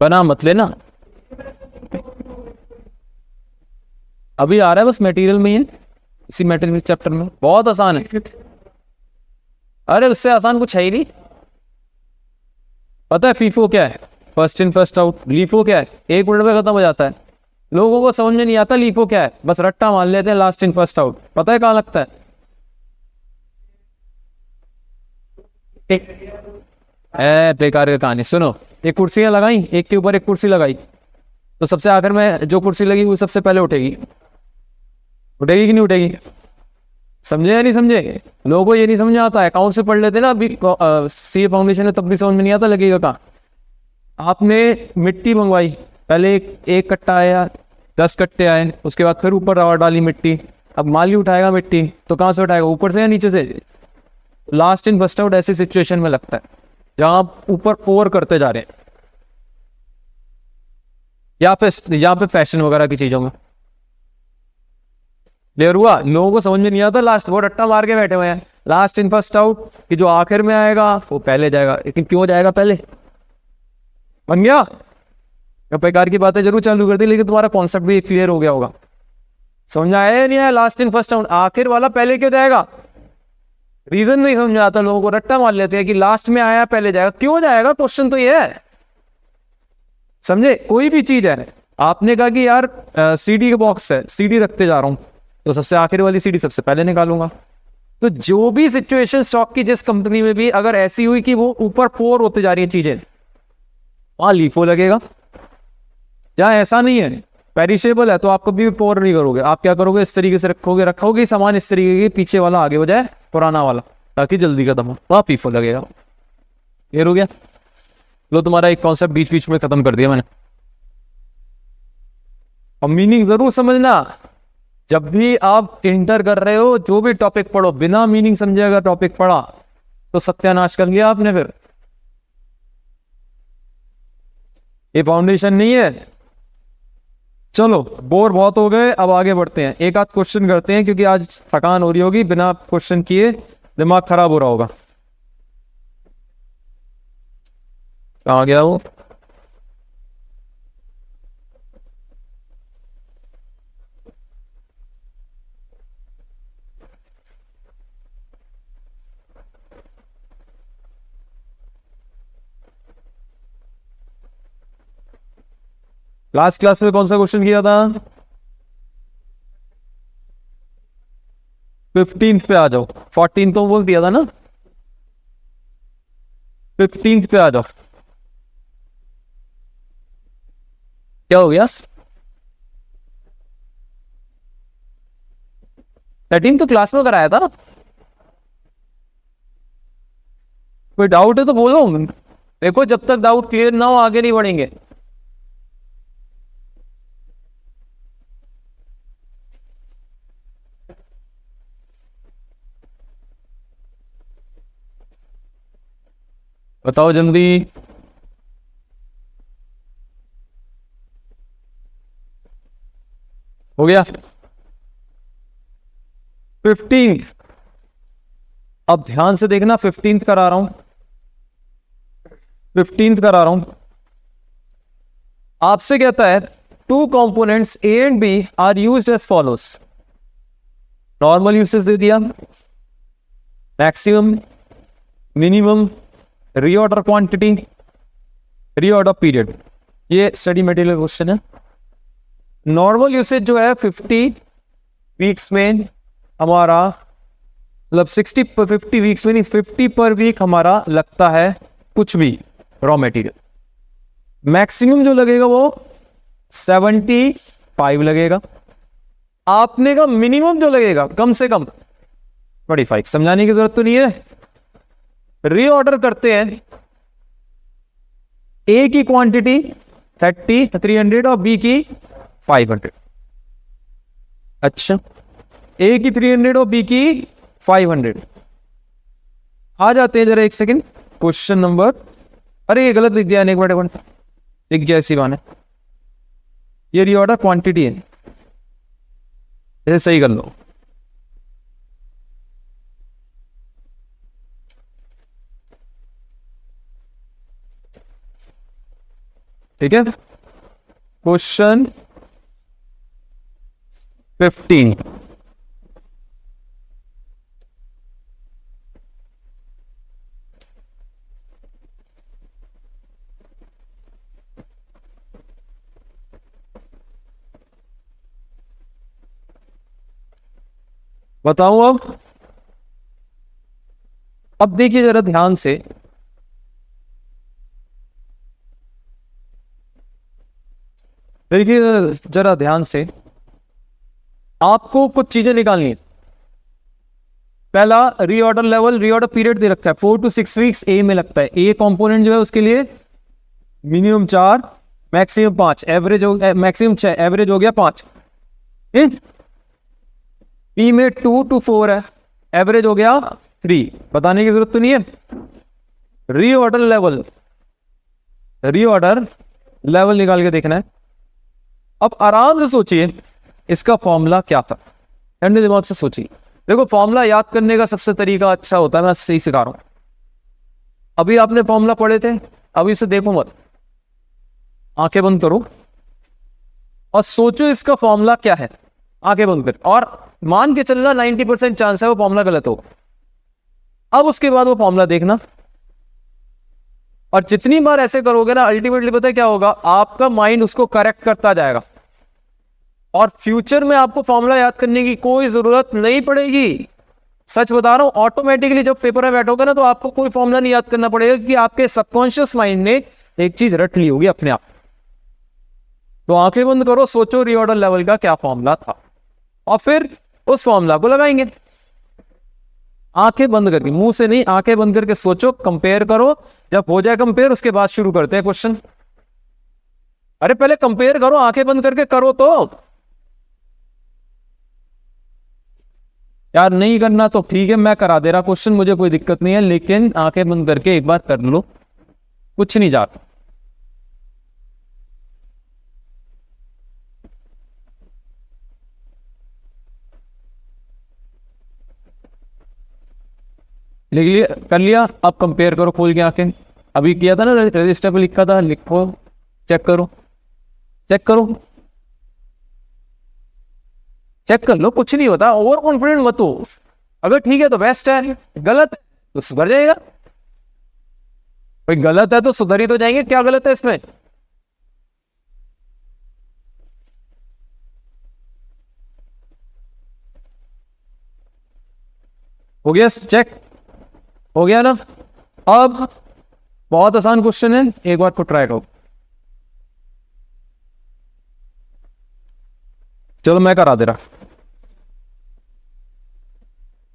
Speaker 1: बना मत लेना, अभी आ रहा है बस मटेरियल में ही है, इसी मटेरियल चैप्टर में, बहुत आसान है। अरे उससे आसान कुछ है ही नहीं। पता है फीफो क्या है? First in first out. LIFO क्या है? 1 मिनट में खत्म हो जाता है। लोगों को समझ में नहीं आता लीफो क्या है, बस रट्टा मान लेते हैं लास्ट इन फर्स्ट आउट। पता है कहाँ लगता है? बेकार की कहानी सुनो। एक कुर्सियां लगाई, एक के ऊपर एक कुर्सी लगाई, तो सबसे आखिर में जो कुर्सी लगी वो सबसे पहले उठेगी। उठेगी कि नहीं उठेगी? समझे या नहीं समझे? लोगों को ये नहीं समझ आता है, अकाउंट से पढ़ लेते ना अभी सीए फाउंडेशन में, तब भी समझ में नहीं आता लगेगा कहाँ। आपने मिट्टी मंगवाई, पहले एक कट्टा आया, 10 कट्टे आए, उसके बाद फिर ऊपर रवा डाली मिट्टी। अब माली उठाएगा मिट्टी तो कहाँ से उठाएगा? ऊपर से या नीचे से? लास्ट इन फर्स्ट आउट ऐसी सिचुएशन में लगता है जहां आप ऊपर पोर करते जा रहे हैं, या फिर फैशन वगैरह की चीजों में। क्लियर हुआ? लोगों को समझ में नहीं आता, लास्ट वो रट्टा मार के बैठे हुए हैं लास्ट इन फर्स्ट आउट कि जो आखिर में आएगा वो पहले जाएगा। लेकिन क्यों जाएगा पहले? बन गया? बेकार की बातें जरूर चालू कर दी, लेकिन तुम्हारा कॉन्सेप्ट भी क्लियर हो गया होगा। समझ आया या नहीं आया? लास्ट इन फर्स्ट आउट, आखिर वाला पहले क्यों जाएगा? रीजन नहीं समझ आता, लोगों को रट्टा मार लेते हैं कि लास्ट में आया पहले जाएगा। क्यों जाएगा? क्वेश्चन तो ये है। समझे? कोई भी चीज है, आपने कहा कि यार सीडी का बॉक्स है, सीडी रखते जा रहा हूं, तो सबसे आखिर वाली सीडी सबसे पहले निकालूंगा। तो जो भी सिचुएशन स्टॉक की जिस कंपनी में भी अगर ऐसी हुई कि वो ऊपर पोर होते जा रही है चीजें, वहां लीफो लगेगा। जहां ऐसा नहीं है, पेरिशेबल है, तो आप कभी भी पोर नहीं करोगे। आप क्या करोगे? इस तरीके से रखोगे सामान इस तरीके के, पीछे वाला आगे हो जाए पुराना वाला, ताकि जल्दी खत्म हो, वहां फीफो लगेगा। क्लियर हो गया? लो तुम्हारा एक कॉन्सेप्ट बीच बीच में खत्म कर दिया मैंने। और मीनिंग जरूर समझना, जब भी आप इंटर कर रहे हो जो भी टॉपिक पढ़ो, बिना मीनिंग समझे अगर टॉपिक पढ़ा तो सत्यानाश कर लिया आपने। फिर ये फाउंडेशन नहीं है। चलो बोर बहुत हो गए, अब आगे बढ़ते हैं, एक आध क्वेश्चन करते हैं, क्योंकि आज थकान हो रही होगी, बिना क्वेश्चन किए दिमाग खराब हो रहा होगा। कहाँ गया वो? लास्ट क्लास में कौन सा क्वेश्चन किया था? 15th पे आ जाओ। 14 तो बोल दिया था ना, 15th पे आ जाओ। क्या हो गया? 13 तो क्लास में कराया था ना। कोई डाउट है तो बोलो। देखो जब तक डाउट क्लियर ना हो आगे नहीं बढ़ेंगे। बताओ जल्दी। हो गया? 15th, अब ध्यान से देखना, 15th करा रहा हूं, 15th करा रहा हूं। आपसे कहता है two components A and B are used as follows. Normal usage दे दिया, maximum, minimum, reorder quantity, reorder period. ये स्टडी मटेरियल क्वेश्चन है। नॉर्मल यूसेज जो है 50 वीक्स में हमारा, मतलब 50 वीक्स में नहीं, 50 पर वीक हमारा लगता है कुछ भी रॉ मटेरियल। मैक्सिमम जो लगेगा वो 75 लगेगा। आपने का मिनिमम जो लगेगा कम से कम 25। समझाने की जरूरत तो नहीं है। रीऑर्डर करते हैं, ए की क्वांटिटी 300 और बी की 500। अच्छा, ए की 300 और बी की 500। आ जाते हैं जरा, एक सेकंड। क्वेश्चन नंबर, अरे ये गलत लिख दिया, एक मिनट लिख गया इसी बाने। ये रीऑर्डर क्वांटिटी है, इसे सही कर लो। ठीक है, क्वेश्चन 15। बताऊं अब देखिए जरा ध्यान से। देखिए जरा ध्यान से, आपको कुछ चीजें निकालनी है। पहला, रीऑर्डर लेवल, रीऑर्डर पीरियड दे रखा है 4 to 6 वीक्स ए में लगता है। ए कंपोनेंट जो है उसके लिए मिनिमम 4, मैक्सिमम 5, एवरेज हो मैक्सिमम 6, एवरेज हो गया 5। पी में 2 to 4 है, एवरेज हो गया 3। बताने की जरूरत तो नहीं है। रीऑर्डर लेवल, रीऑर्डर लेवल निकाल के देखना है। अब आराम से सोचिए इसका फॉर्मूला क्या था, ठंडे दिमाग से सोचिए। देखो, फॉर्मूला याद करने का सबसे तरीका अच्छा होता है, मैं सही सिखा रहा हूं। अभी आपने फॉर्मूला पढ़े थे, अभी इसे देखो मत, आंखें बंद करो और सोचो इसका फॉर्मूला क्या है। आंखें बंद कर, और मान के चलना 90% चांस है वो फॉर्मूला गलत हो। अब उसके बाद वो फॉर्मूला देखना, और जितनी बार ऐसे करोगे ना, अल्टीमेटली पता है क्या होगा, आपका माइंड उसको करेक्ट करता जाएगा और फ्यूचर में आपको फॉर्मूला याद करने की कोई जरूरत नहीं पड़ेगी। सच बता रहा हूं, ऑटोमेटिकली जब पेपर में बैठोगे ना, तो आपको कोई फॉर्मूला नहीं याद करना पड़ेगा, कि आपके सबकॉन्शियस माइंड ने एक चीज रट ली होगी अपने आप। तो आंखें बंद करो, सोचो रीऑर्डर लेवल का क्या फॉर्मूला था, और फिर उस फॉर्मूला को लगाएंगे। आंखें बंद करके, मुंह से नहीं, आंखें बंद करके सोचो, कंपेयर करो। जब हो जाए कंपेयर, उसके बाद शुरू करते हैं क्वेश्चन। अरे पहले कंपेयर करो, आंखें बंद करके करो तो। यार नहीं करना तो ठीक है, मैं करा दे रहा क्वेश्चन, मुझे कोई दिक्कत नहीं है, लेकिन आंखें बंद करके एक बार कर लो, कुछ नहीं जाता। लिख लिया, कर लिया। अब कंपेयर करो खोल के आंखें। अभी किया था ना, रजिस्टर पे लिखा था, लिखो, चेक करो, चेक करो, चेक कर लो, कुछ नहीं होता। ओवर कॉन्फिडेंट मत हो। अगर ठीक है तो बेस्ट है, गलत है तो सुधर जाएगा। भाई गलत है तो सुधर ही तो जाएंगे, क्या गलत है इसमें। हो गया चेक, हो गया ना। अब बहुत आसान क्वेश्चन है, एक बार को ट्राई करो। चलो मैं करा दे रहा।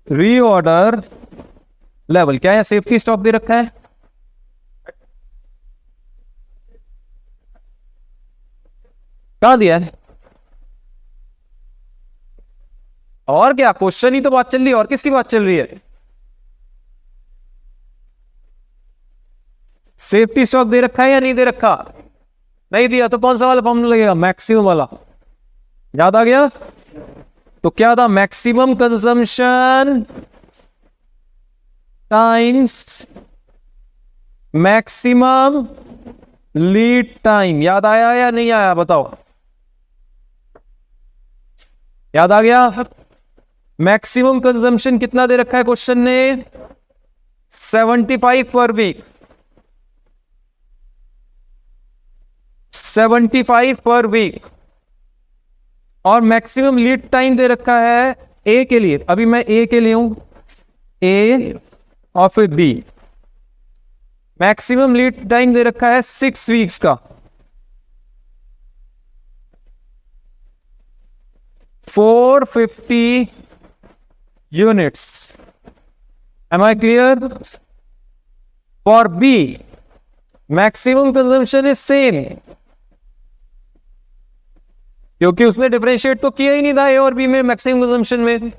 Speaker 1: रीऑर्डर लेवल क्या है, सेफ्टी स्टॉक दे रखा है, कहां दिया है। और क्या, क्वेश्चन ही तो बात चल रही है, और किसकी बात चल रही है। सेफ्टी स्टॉक दे रखा है या नहीं दे रखा। नहीं दिया तो कौन सा वाला फॉर्मूला लगेगा, मैक्सिमम वाला। याद आ गया। तो क्या था, maximum consumption times maximum lead time. याद आया या नहीं आया, बताओ। याद आ गया। मैक्सिमम कंजम्पशन कितना दे रखा है क्वेश्चन ने, 75 पर वीक, 75 पर वीक। और मैक्सिमम लीड टाइम दे रखा है ए के लिए, अभी मैं ए के लिए हूं, ए और फिर बी। मैक्सिमम लीड टाइम दे रखा है 6 वीक्स का, 450 units. Am I clear? For B, maximum consumption is same, क्योंकि उसने डिफरेंशिएट तो किया ही नहीं था ए और बी में मैक्सिमम कंजम्पशन में।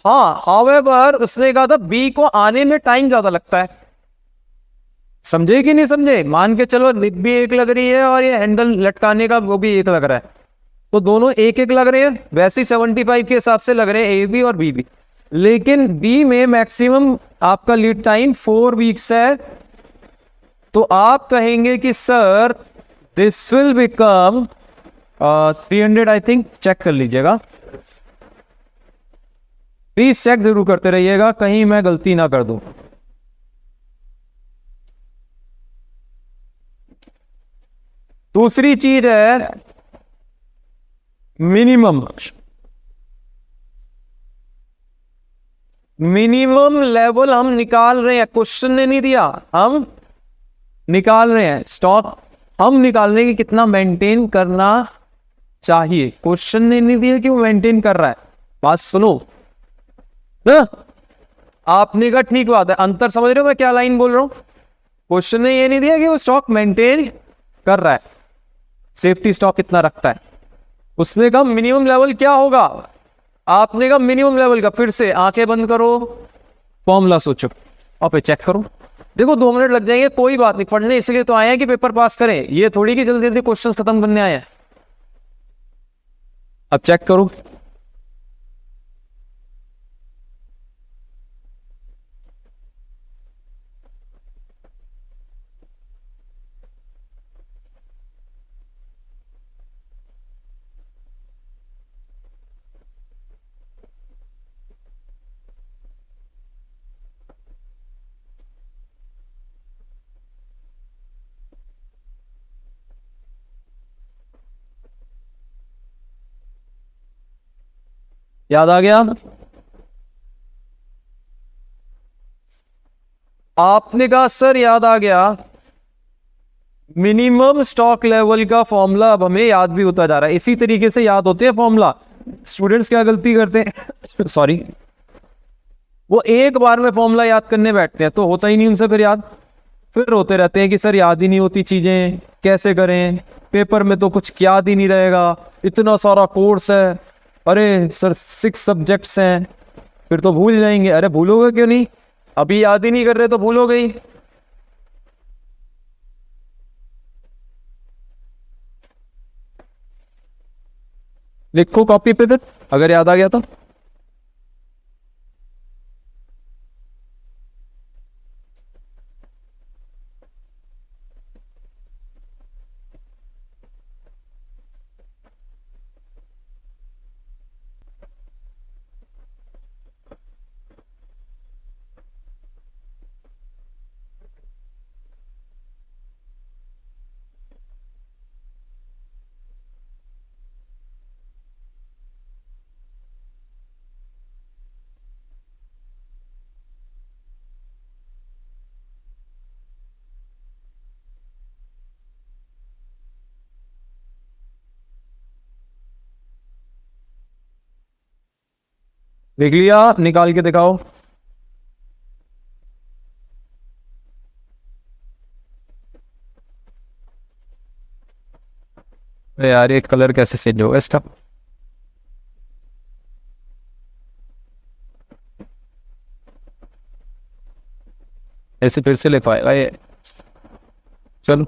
Speaker 1: हाँ, हाउएवर उसने कहा था बी को आने में टाइम ज्यादा लगता है। समझे कि नहीं समझे? मान के चलो लिप भी एक लग रही है और ये हैंडल लटकाने का वो भी एक लग रहा है, तो दोनों एक एक लग रहे हैं, वैसे ही 75 के हिसाब से लग रहे हैं ए बी और बी भी। लेकिन बी में मैक्सिमम आपका लीड टाइम 4 वीक्स है, तो आप कहेंगे कि sir this will become 300। I think check कर लीजिएगा, प्लीज चेक जरूर करते रहिएगा, कहीं मैं गलती ना कर दूं। दूसरी चीज है मिनिमम लेवल हम निकाल रहे हैं, क्वेश्चन ने नहीं दिया, हम निकाल रहे हैं स्टॉक, हम निकाल रहे हैं कि कितना मेंटेन करना चाहिए। क्वेश्चन ने नहीं दिया कि वो मेंटेन कर रहा है। बात सुनो ना, आपने कहा ठीक बात है, अंतर समझ रहे हो मैं क्या लाइन बोल रहा हूं? क्वेश्चन ने ये नहीं दिया कि वो स्टॉक मेंटेन कर रहा है, सेफ्टी स्टॉक कितना रखता है। उसने कहा मिनिमम लेवल क्या होगा, आपने कहा मिनिमम लेवल का। फिर से आंखें बंद करो, फॉर्मूला सोचो और फिर चेक करो। देखो 2 मिनट लग जाएंगे, कोई बात नहीं, पढ़ने इसलिए तो आए हैं कि पेपर पास करें, ये थोड़ी कि जल्दी जल्दी क्वेश्चंस खत्म करने आए हैं। अब चेक करो, याद आ गया? आपने कहा सर याद आ गया। मिनिमम स्टॉक लेवल का फॉर्मूला अब हमें याद भी होता जा रहा है। इसी तरीके से याद होते हैं फॉर्मूला। स्टूडेंट्स क्या गलती करते हैं सॉरी, वो एक बार में फॉर्मूला याद करने बैठते हैं तो होता ही नहीं उनसे, फिर याद फिर रोते रहते हैं कि सर याद ही नहीं होती चीजें, कैसे करें, पेपर में तो कुछ याद ही नहीं रहेगा, इतना सारा कोर्स है, अरे सर 6 सब्जेक्ट्स हैं, फिर तो भूल जाएंगे। अरे भूलोगे क्यों नहीं, अभी याद ही नहीं कर रहे तो भूलोगे ही। लिखो कॉपी पे फिर, अगर याद आ गया तो। देख लिया, निकाल के दिखाओ। अरे यार ये कलर कैसे चेंज होगा इसका? ऐसे फिर से लिखवाएगा ये, चलो।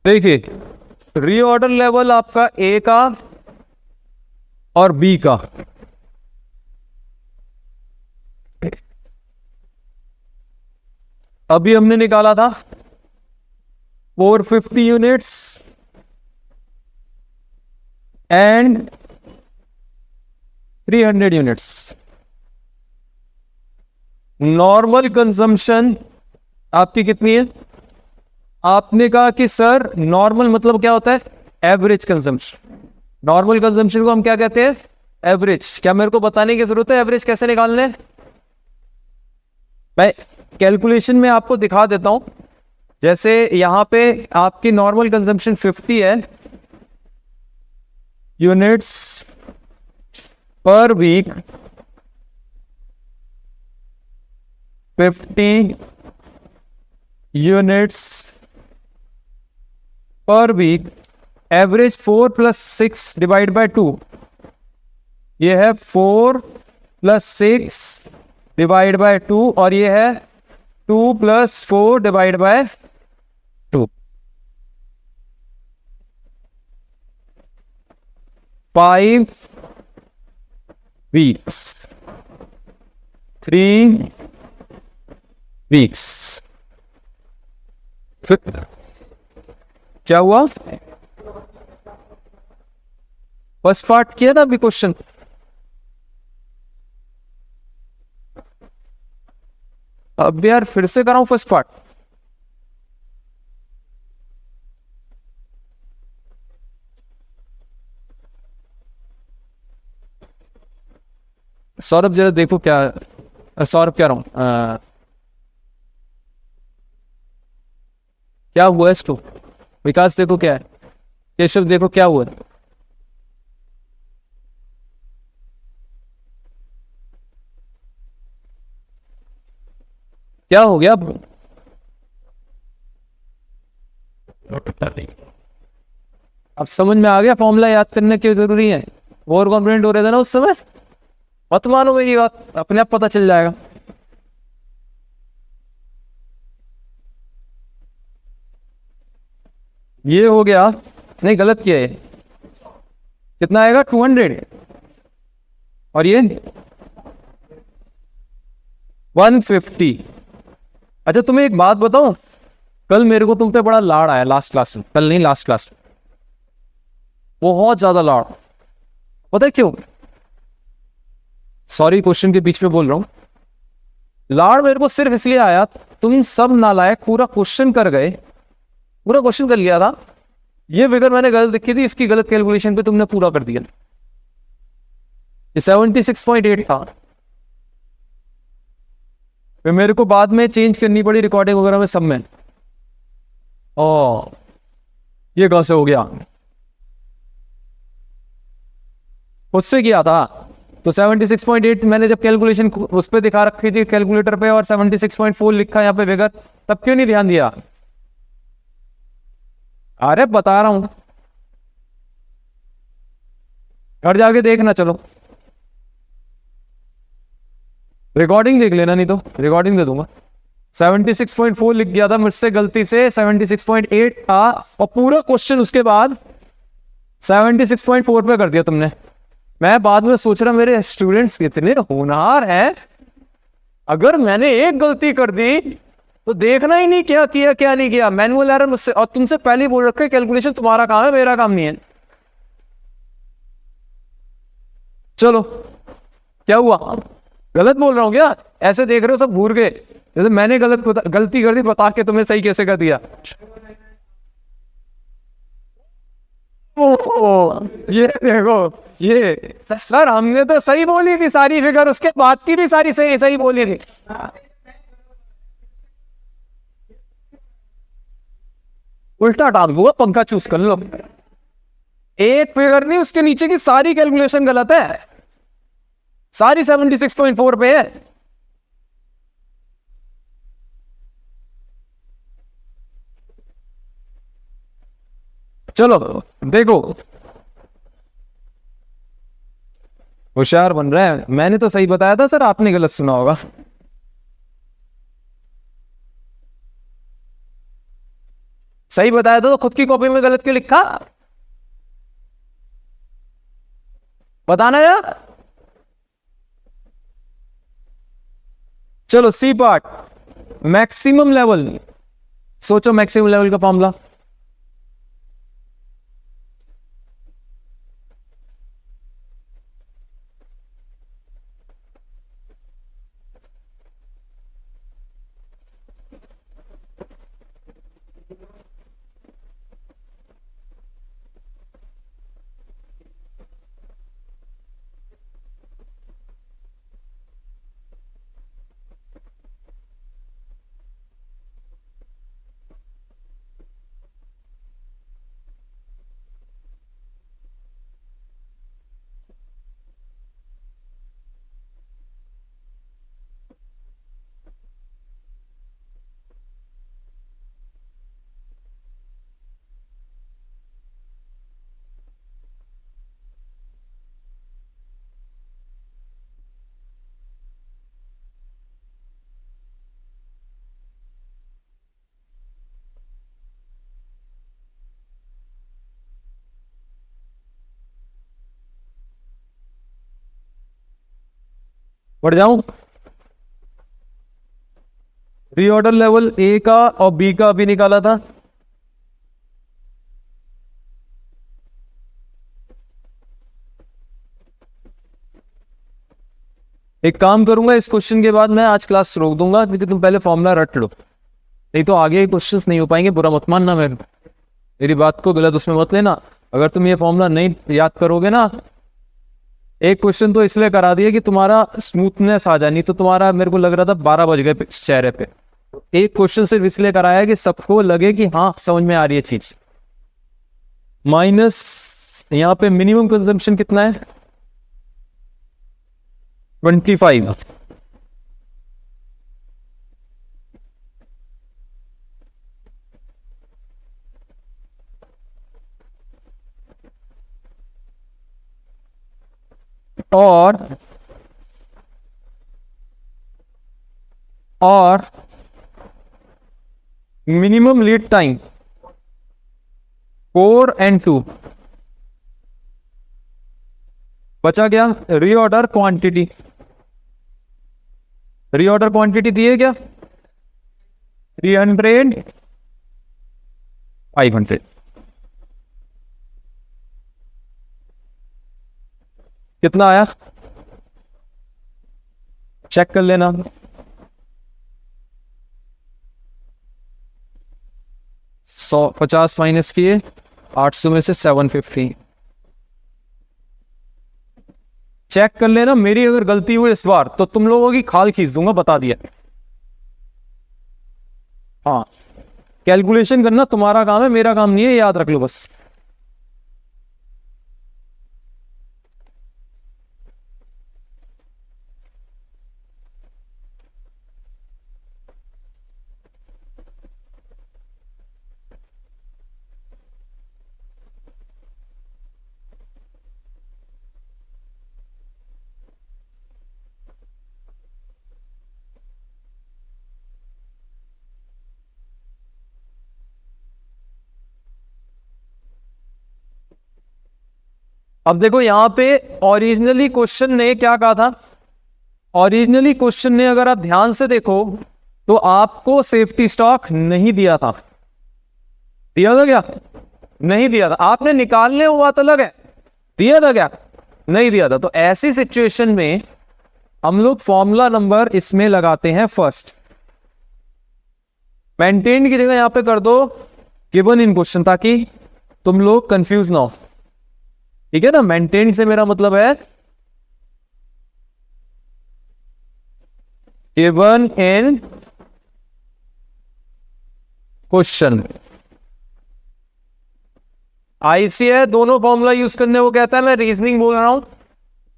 Speaker 1: देखिए रीऑर्डर लेवल आपका ए का और बी का, अभी हमने निकाला था 450 units and 300 units. Normal consumption आपकी कितनी है? आपने कहा कि सर नॉर्मल मतलब क्या होता है? Average consumption. नॉर्मल कंजम्पशन को हम क्या कहते हैं? एवरेज। क्या मेरे को बताने की जरूरत है एवरेज कैसे निकालने? मैं कैलकुलेशन में आपको दिखा देता हूं। जैसे यहां पे आपकी नॉर्मल कंजम्पशन 50 है units per week, 50 units per week, average 4 + 6 divide by 2। ये है 4 + 6 डिवाइड बाय 2 और ये है 2 + 4 डिवाइड बाय 2। 5 weeks, 3 weeks. क्या हुआ? फर्स्ट पार्ट किया ना अभी क्वेश्चन। अब यार फिर से कराऊं फर्स्ट पार्ट? सौरभ जरा देखो क्या, सौरभ कह रहा हूं, क्या हुआ इसको? विकास देखो क्या है, केशव देखो क्या हुआ। क्या हो गया? अब समझ में आ गया फॉर्मूला याद करने क्यों जरूरी है? ओवर कॉन्फिडेंट हो रहे थे ना उस समय। मत मानो मेरी बात, अपने आप पता चल जाएगा। ये हो गया, नहीं गलत किया है। कितना आएगा? 200। और ये 150। अच्छा तुम्हें एक बात बताऊं, कल मेरे को तुम पे बड़ा लाड़ आया लास्ट क्लास में। कल नहीं, लास्ट क्लास में बहुत ज्यादा लाड़। पता है क्यों? सॉरी क्वेश्चन के बीच में बोल रहा हूं। लाड़ मेरे को सिर्फ इसलिए आया, तुम सब नालायक पूरा क्वेश्चन कर गए, पूरा क्वेश्चन कर लिया था, ये फिगर मैंने गलत लिखी थी, इसकी गलत कैलकुलेशन पे तुमने पूरा कर दिया। ये 76.8 था, फिर मेरे को बाद में चेंज करनी पड़ी रिकॉर्डिंग वगैरह में सब में। ओ ये कहां से हो गया? उससे किया था तो 76.8 मैंने जब कैलकुलेशन उस पर दिखा रखी थी कैलकुलेटर पे और 76.4 लिखा यहाँ पे फिगर, तब क्यों नहीं ध्यान दिया? अरे बता रहा हूं, घर जाके देखना। चलो रिकॉर्डिंग देख लेना, नहीं तो रिकॉर्डिंग दे दूंगा। 76.4 लिख गया था मुझसे गलती से, 76.8 था और पूरा क्वेश्चन उसके बाद 76.4 पे कर दिया तुमने। मैं बाद में सोच रहा मेरे स्टूडेंट्स कितने होनहार हैं, अगर मैंने एक गलती कर दी तो देखना ही नहीं क्या किया क्या नहीं किया, मैनुअल एरर मुझसे। और तुमसे पहले ही बोल रखा है कैलकुलेशन तुम्हारा काम है, मेरा काम नहीं है। चलो क्या हुआ? गलत बोल रहा हूं क्या? ऐसे देख रहे हो सब घूर गए, जैसे मैंने गलती कर दी बता के तुम्हें सही कैसे कर दिया। ओ ये देखो, ये सर हमने तो सही बोली थी सारी फिगर, उसके बाद की भी सारी सही सही बोली थी। उल्टा डाल दूंगा, पंखा चूज कर लो। एक फिगर नहीं, उसके नीचे की सारी कैलकुलेशन गलत है, सारी 76.4 पे है। चलो देखो, होशियार बन रहा है। मैंने तो सही बताया था सर, आपने गलत सुना होगा। सही बताया था तो खुद की कॉपी में गलत क्यों लिखा? बताना यार। चलो सी पार्ट, मैक्सिमम लेवल। सोचो मैक्सिमम लेवल का फॉर्मूला। बढ़ जाऊं? रीऑर्डर लेवल ए का और बी का अभी निकाला था। एक काम करूंगा, इस क्वेश्चन के बाद मैं आज क्लास रोक दूंगा, क्योंकि तुम पहले फॉर्मूला रट लो, नहीं तो आगे क्वेश्चंस नहीं हो पाएंगे। बुरा मत मानना, मेरी बात को गलत उसमें मत लेना। अगर तुम ये फॉर्मूला नहीं याद करोगे ना, एक क्वेश्चन तो इसलिए करा दिया कि तुम्हारा स्मूथनेस आ जाए, नहीं तो तुम्हारा मेरे को लग रहा था 12 बज गए चेहरे पे। एक क्वेश्चन सिर्फ इसलिए कराया कि सबको लगे कि हाँ समझ में आ रही है चीज। माइनस यहां पे मिनिमम कंजम्पशन कितना है? 25। और मिनिमम लीड टाइम 4 and 2। बचा क्या? Reorder quantity. रीऑर्डर क्वांटिटी दी है क्या? 300, 500। कितना आया चेक कर लेना। 150 माइनस किए 800 में से 750। चेक कर लेना, मेरी अगर गलती हुई इस बार तो तुम लोगों की खाल खींच दूंगा, बता दिया। हाँ, कैलकुलेशन करना तुम्हारा काम है, मेरा काम नहीं है, याद रख लो बस। अब देखो यहां पे ओरिजिनली क्वेश्चन ने क्या कहा था? ओरिजिनली क्वेश्चन ने अगर आप ध्यान से देखो तो आपको सेफ्टी स्टॉक नहीं दिया था। दिया था क्या? नहीं दिया था। आपने निकालने हुआ तो अलग है, दिया था क्या? नहीं दिया था। तो ऐसी सिचुएशन में हम लोग फॉर्मूला नंबर इसमें लगाते हैं फर्स्ट। मेंटेन की जगह यहां पे कर दो गिवन इन क्वेश्चन, ताकि तुम लोग कंफ्यूज ना हो। ठीक है ना? मेंटेन से मेरा मतलब है गिवन इन क्वेश्चन। आईसी है, दोनों फॉर्मूला यूज करने वो कहता है। मैं रीजनिंग बोल रहा हूं,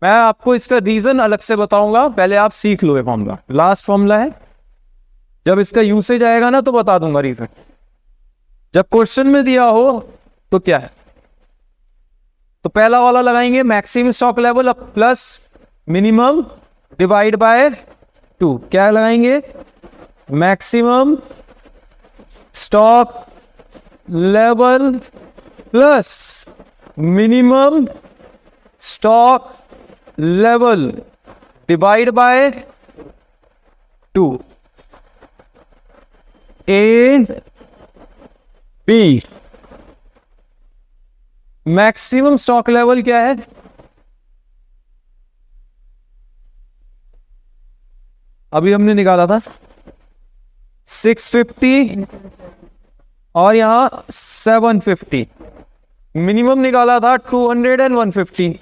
Speaker 1: मैं आपको इसका रीजन अलग से बताऊंगा, पहले आप सीख लो ये फॉर्मूला। लास्ट फॉर्मूला है, जब इसका यूसेज आएगा ना तो बता दूंगा रीजन। जब क्वेश्चन में दिया हो तो क्या है, तो पहला वाला लगाएंगे मैक्सिमम स्टॉक लेवल अब प्लस मिनिमम डिवाइड बाय 2। क्या लगाएंगे? Maximum stock level plus minimum stock level divide by 2। A B. Maximum stock level क्या है? अभी हमने निकाला था 650 और यहां 750। मिनिमम निकाला था 200 and 150।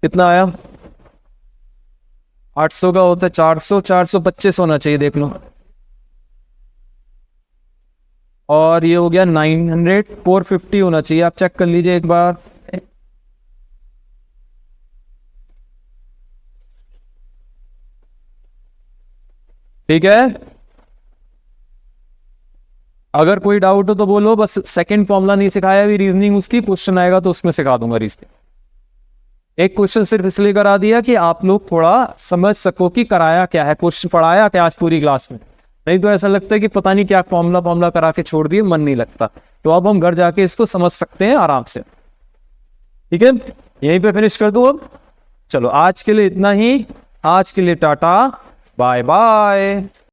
Speaker 1: कितना आया? 800 का होता है 400, 425 होना चाहिए, देख लो। और ये हो गया 900, 450 होना चाहिए, आप चेक कर लीजिए एक बार। ठीक है, अगर कोई डाउट हो तो बोलो। बस सेकंड फॉर्मूला नहीं सिखाया अभी, रीजनिंग उसकी क्वेश्चन आएगा तो उसमें सिखा दूंगा रीजनिंग। एक क्वेश्चन सिर्फ इसलिए करा दिया कि आप लोग थोड़ा समझ सको कि कराया क्या है, क्वेश्चन पढ़ाया क्या आज पूरी क्लास में। नहीं तो ऐसा लगता है कि पता नहीं क्या फॉर्मूला करा के छोड़ दिए, मन नहीं लगता। तो अब हम घर जाके इसको समझ सकते हैं आराम से। ठीक है, यहीं पे फिनिश कर दूं अब। चलो आज के लिए इतना ही, आज के लिए टाटा बाय बाय।